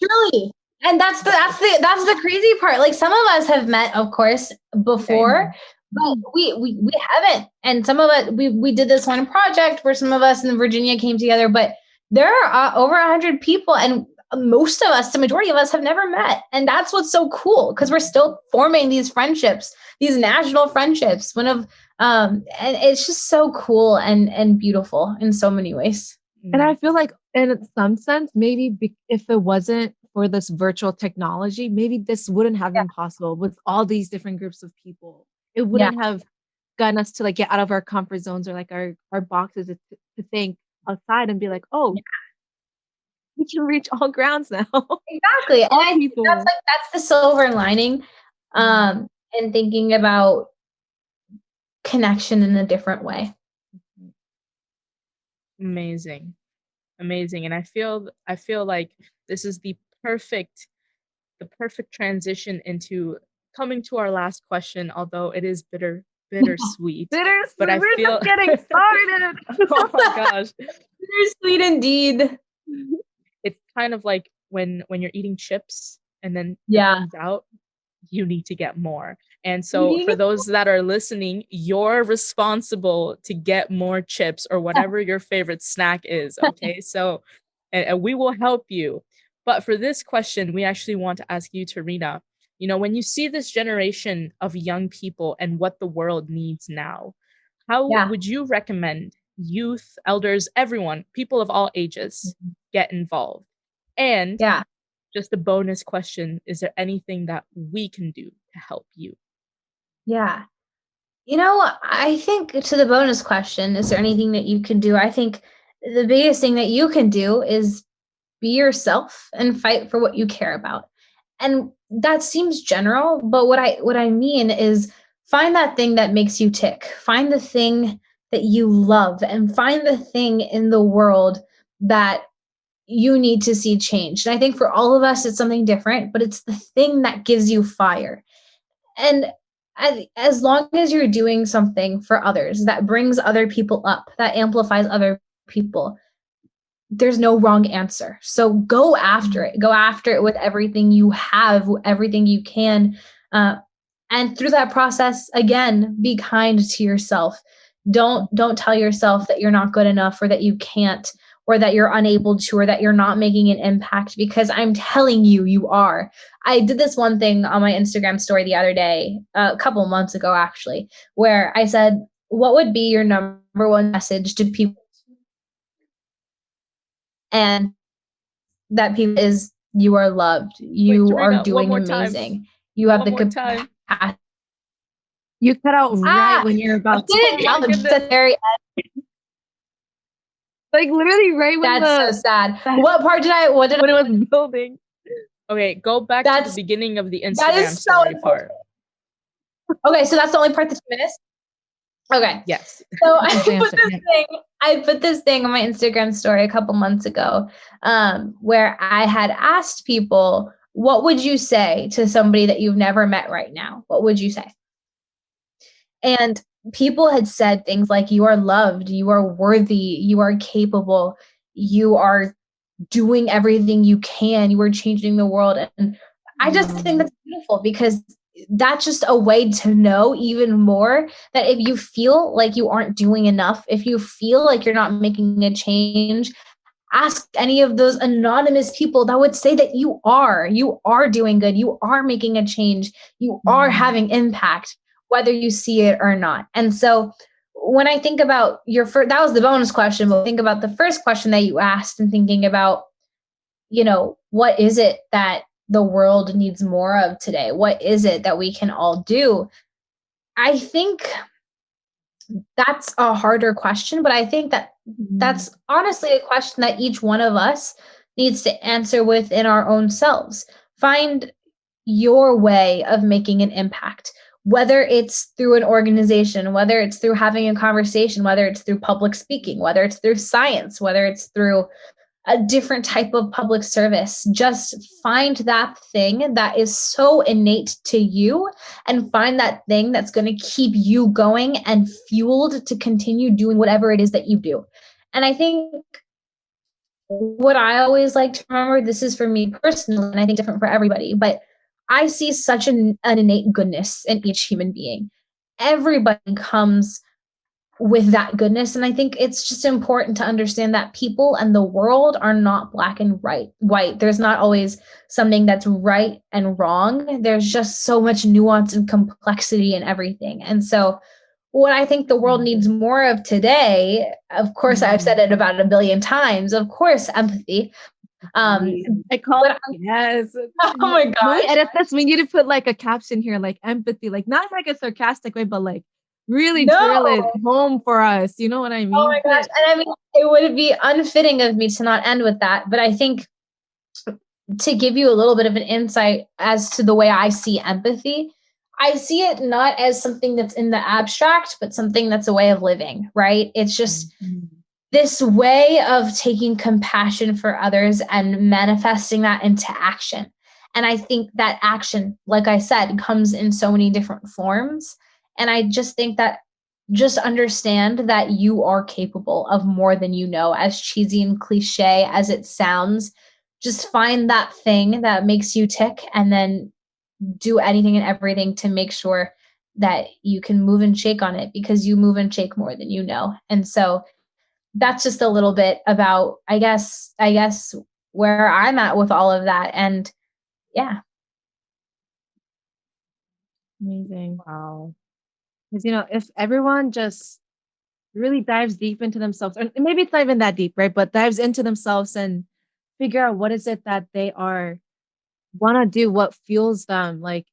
Truly. And that's the crazy part. Like, some of us have met, of course, before, but we haven't. And some of us, we did this one project where some of us in Virginia came together, but there are over 100 people, and most of us, the majority of us, have never met. And that's what's so cool, because we're still forming these friendships, these national friendships. And it's just so cool and beautiful in so many ways. And I feel like, in some sense, maybe if it wasn't for this virtual technology, maybe this wouldn't have been possible with all these different groups of people. It wouldn't have gotten us to like get out of our comfort zones or like our boxes to think outside and be like, oh, we can reach all grounds now. Exactly. And I think that's the silver lining, and thinking about connection in a different way. Amazing. And I feel like this is the perfect transition into coming to our last question, although it is bittersweet. But I feel just getting started. Oh my gosh. Bittersweet indeed. It's kind of like when you're eating chips and then it comes out, you need to get more. And so for those that are listening, you're responsible to get more chips or whatever your favorite snack is, okay? So and we will help you. But for this question, we actually want to ask you, Tarina, when you see this generation of young people and what the world needs now, how would you recommend youth, elders, everyone, people of all ages get involved? And just a bonus question, is there anything that we can do to help you? Yeah. I think, to the bonus question, is there anything that you can do? I think the biggest thing that you can do is be yourself and fight for what you care about. And that seems general, but what I mean is, find that thing that makes you tick. Find the thing that you love, and find the thing in the world that you need to see change. And I think for all of us, it's something different, but it's the thing that gives you fire. And as long as you're doing something for others that brings other people up, that amplifies other people, there's no wrong answer. So go after it. Go after it with everything you have, everything you can. And through that process, again, be kind to yourself. Don't tell yourself that you're not good enough, or that you can't, or that you're unable to, or that you're not making an impact, because I'm telling you, you are. I did this one thing on my Instagram story the other day, a couple of months ago, actually, where I said, what would be your number one message to people? And that people is, you are loved. You are doing amazing. You have the capacity. You cut out right when you're about to. The very end. Like, literally right when That's so sad. What part did I? What did when it was building? Okay, go back to the beginning of the Instagram story part. Okay, so that's the only part that you missed? Okay. Yes. So I put this thing on my Instagram story a couple months ago, where I had asked people, what would you say to somebody that you've never met right now? What would you say? And people had said things like, you are loved, you are worthy, you are capable, you are doing everything you can, you are changing the world. And I just think that's beautiful, because that's just a way to know even more that if you feel like you aren't doing enough, if you feel like you're not making a change, ask any of those anonymous people that would say that you are doing good, you are making a change, you are having impact, whether you see it or not. And so when I think about your first, that was the bonus question, but think about the first question that you asked and thinking about, what is it that the world needs more of today? What is it that we can all do? I think that's a harder question, but I think that that's honestly a question that each one of us needs to answer within our own selves. Find your way of making an impact, whether it's through an organization, whether it's through having a conversation, whether it's through public speaking, whether it's through science, whether it's through a different type of public service. Just find that thing that is so innate to you and find that thing that's going to keep you going and fueled to continue doing whatever it is that you do. And I think what I always like to remember, this is for me personally, and I think different for everybody, but I see such an innate goodness in each human being. Everybody comes with that goodness. And I think it's just important to understand that people and the world are not black and white. There's not always something that's right and wrong. There's just so much nuance and complexity in everything. And so what I think the world needs more of today, of course, I've said it about a billion times, of course, empathy. I call it, yes. Oh my God. When we edit this, we need to put like a caption here, like empathy, like not like a sarcastic way, but like really drill it home for us. You know what I mean? Oh my gosh. And I mean, it would be unfitting of me to not end with that. But I think to give you a little bit of an insight as to the way I see empathy, I see it not as something that's in the abstract, but something that's a way of living, right? It's just this way of taking compassion for others and manifesting that into action. And I think that action, like I said, comes in so many different forms. And I just think that just understand that you are capable of more than you know, as cheesy and cliche as it sounds. Just find that thing that makes you tick and then do anything and everything to make sure that you can move and shake on it, because you move and shake more than you know. And so that's just a little bit about, I guess where I'm at with all of that. And yeah. Amazing. Wow. Because, if everyone just really dives deep into themselves, or maybe it's not even that deep, right? But dives into themselves and figure out what is it that they want to do, what fuels them, like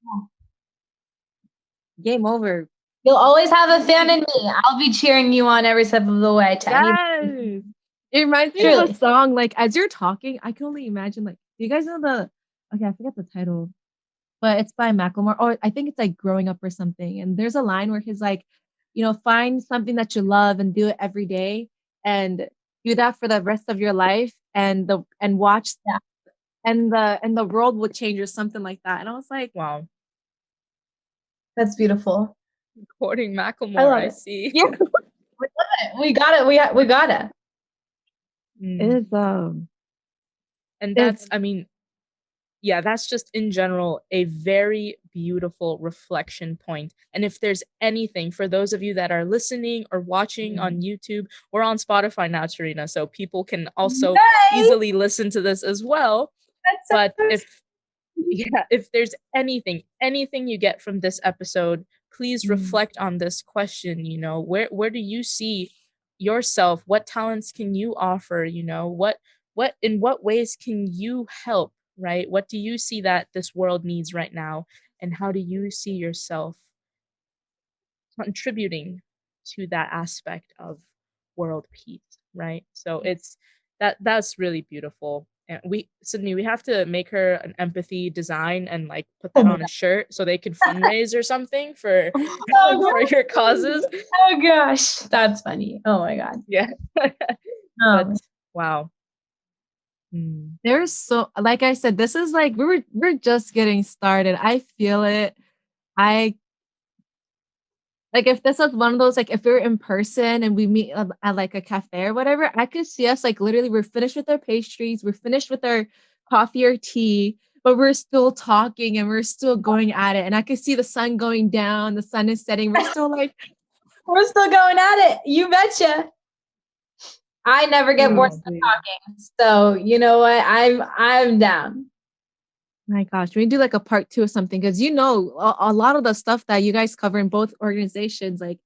game over. You'll always have a fan in me. I'll be cheering you on every step of the way. Yes. It reminds me of a song, like as you're talking, I can only imagine, like, do you guys know okay, I forget the title, but it's by Macklemore. Or I think it's like Growing Up or something. And there's a line where he's like, find something that you love and do it every day and do that for the rest of your life and watch that. And the world will change or something like that. And I was like, wow. That's beautiful. Quoting Macklemore, I see. Yeah. We got it. We got it. It is and that's, I mean, yeah, that's just in general a very beautiful reflection point. And if there's anything, for those of you that are listening or watching on YouTube, we're on Spotify now, Tarina, so people can also easily listen to this as well. But if there's anything you get from this episode, please reflect on this question. Where do you see yourself? What talents can you offer? What in what ways can you help, right? What do you see that this world needs right now, and how do you see yourself contributing to that aspect of world peace, right? So that's really beautiful. And Sydney, we have to make her an empathy design and like put that on a shirt so they can fundraise or something for your causes. Oh gosh, that's funny. Oh my God. Yeah. But wow. There's so, like I said, this is like we're just getting started. I feel it. Like if this was one of those, like if we were in person and we meet at like a cafe or whatever, I could see us like literally we're finished with our pastries, we're finished with our coffee or tea, but we're still talking and we're still going at it. And I can see the sun going down, the sun is setting. We're still like, we're still going at it. You betcha. I never get bored of talking. So you know what? I'm down. My gosh, we do like a part 2 or something, because a lot of the stuff that you guys cover in both organizations, like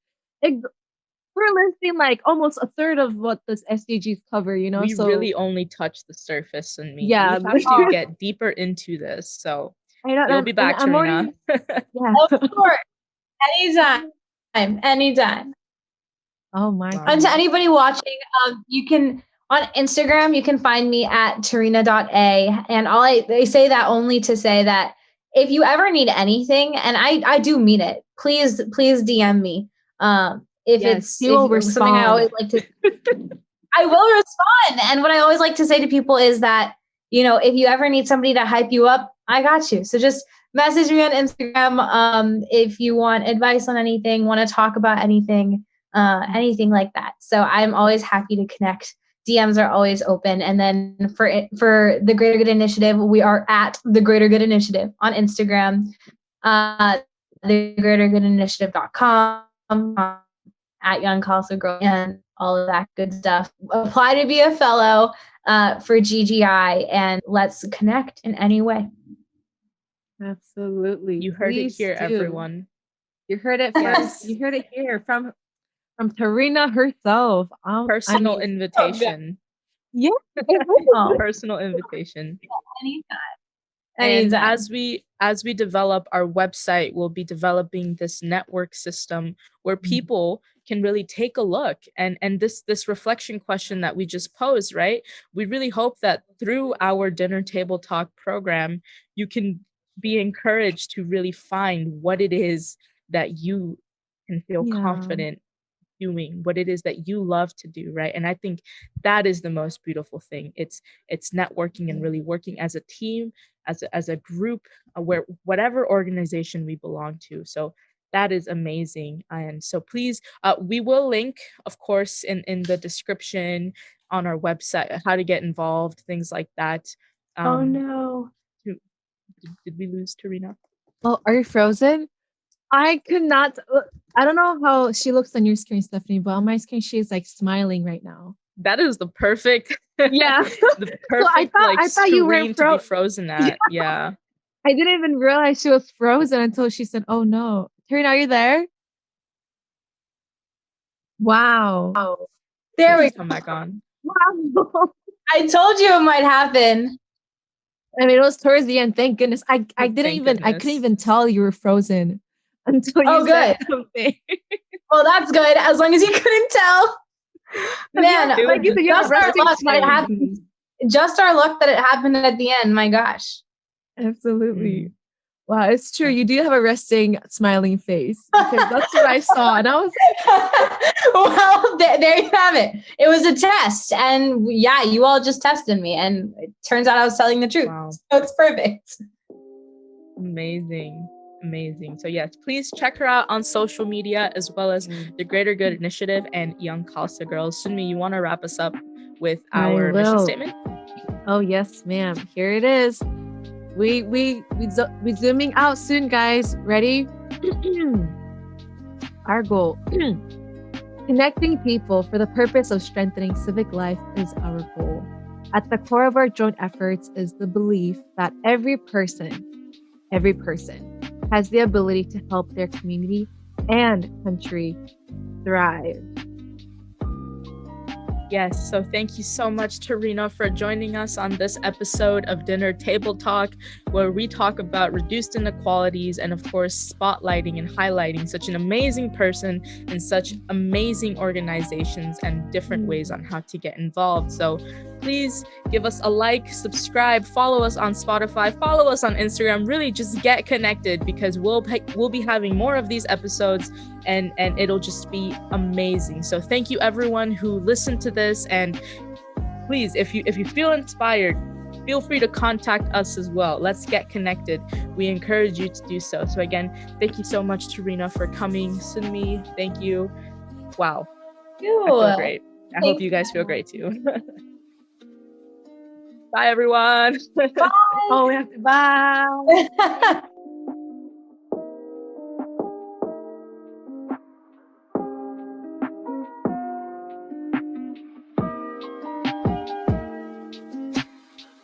we're listing like almost a third of what this SDGs cover, We really only touch the surface, and we yeah, have to get deeper into this. So you'll be back, Tarina. Yeah, of course, anytime. Oh my God. And to anybody watching, you can on Instagram, you can find me at Tarina.a. And I say that only to say that if you ever need anything, and I do mean it, please DM me. If something I always like to I will respond. And what I always like to say to people is that, if you ever need somebody to hype you up, I got you. So just message me on Instagram if you want advice on anything, want to talk about anything like that. So I'm always happy to connect. DMs are always open. And then for the Greater Good Initiative, we are at the Greater Good Initiative on Instagram, thegreatergoodinitiative.com, at Young Khalsa Girl, and all of that good stuff. Apply to be a fellow for GGI, and let's connect in any way. Absolutely. You heard it here, everyone. You heard it first. You heard it here from Tarina herself. Personal invitation. Yeah. Personal invitation. Anytime. And as we develop our website, we'll be developing this network system where people can really take a look, and this reflection question that we just posed, right? We really hope that through our dinner table talk program, you can be encouraged to really find what it is that you can feel confident doing, what it is that you love to do, right? And I think that is the most beautiful thing. It's networking and really working as a team, as a group, where whatever organization we belong to. So that is amazing. And so please, we will link, of course, in the description on our website, how to get involved, things like that. Oh no. Did we lose Tarina? Oh, are you frozen? I could not. I don't know how she looks on your screen, Stephanie, but on my screen, she is like smiling right now. That is the perfect. Yeah. The perfect so I thought you were to be frozen at. Yeah. I didn't even realize she was frozen until she said, "Oh no, Tarina, are you there?" Wow. There we go. Come back on. Wow. I told you it might happen. I mean, it was towards the end. Thank goodness. I couldn't even tell you were frozen until you said something. Well, that's good. As long as you couldn't tell. Man, like you said, just our luck might happen. Just our luck that it happened at the end. My gosh. Absolutely. Wow, it's true. You do have a resting, smiling face, because that's what I saw, and I was like, well, there you have it. It was a test, and yeah, you all just tested me, and it turns out I was telling the truth. Wow. So it's perfect. Amazing. So yes, please check her out on social media, as well as the Greater Good Initiative and Young Khalsa Girls. Sunmi, you want to wrap us up with our mission statement? Oh yes, ma'am. Here it is. We zooming out soon, guys. Ready? Our goal. Connecting people for the purpose of strengthening civic life is our goal. At the core of our joint efforts is the belief that every person has the ability to help their community and country thrive. Yes, so thank you so much, Tarina, for joining us on this episode of Dinner Table Talk, where we talk about reduced inequalities and, of course, spotlighting and highlighting such an amazing person and such amazing organizations and different ways on how to get involved. So please give us a like, subscribe, follow us on Spotify, follow us on Instagram, really just get connected, because we'll be having more of these episodes, and it'll just be amazing. So thank you everyone who listened to this, and please, if you feel inspired, feel free to contact us as well. Let's get connected. We encourage you to do so. So again, thank you so much, Tarina, for coming. Sunmi, thank you. Wow. I feel great. I hope you guys feel great too. Bye, everyone. Oh, we have to bye.